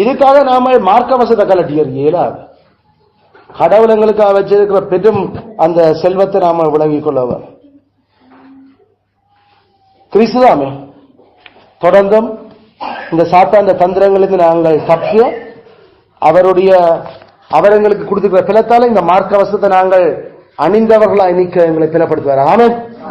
இதுக்காக நாம மார்க்க வசத்தை கலட்டியது இயலாது. கடவுள் எங்களுக்காக வச்சிருக்கிற பெரும் அந்த செல்வத்தை நாம விளங்கிக் கொள்ளவர். கிறிஸ்துதாமே தொடர்ந்தும் இந்த சாத்தாந்த தந்திரங்களுக்கு நாங்கள் தப்பிய அவர் எங்களுக்கு கொடுத்திருக்கிற பிளத்தால இந்த மார்க்க வசத்தை நாங்கள் அணிந்தவர்களாய் நிற்க எங்களை பிளப்படுத்துவார். ஆமென்.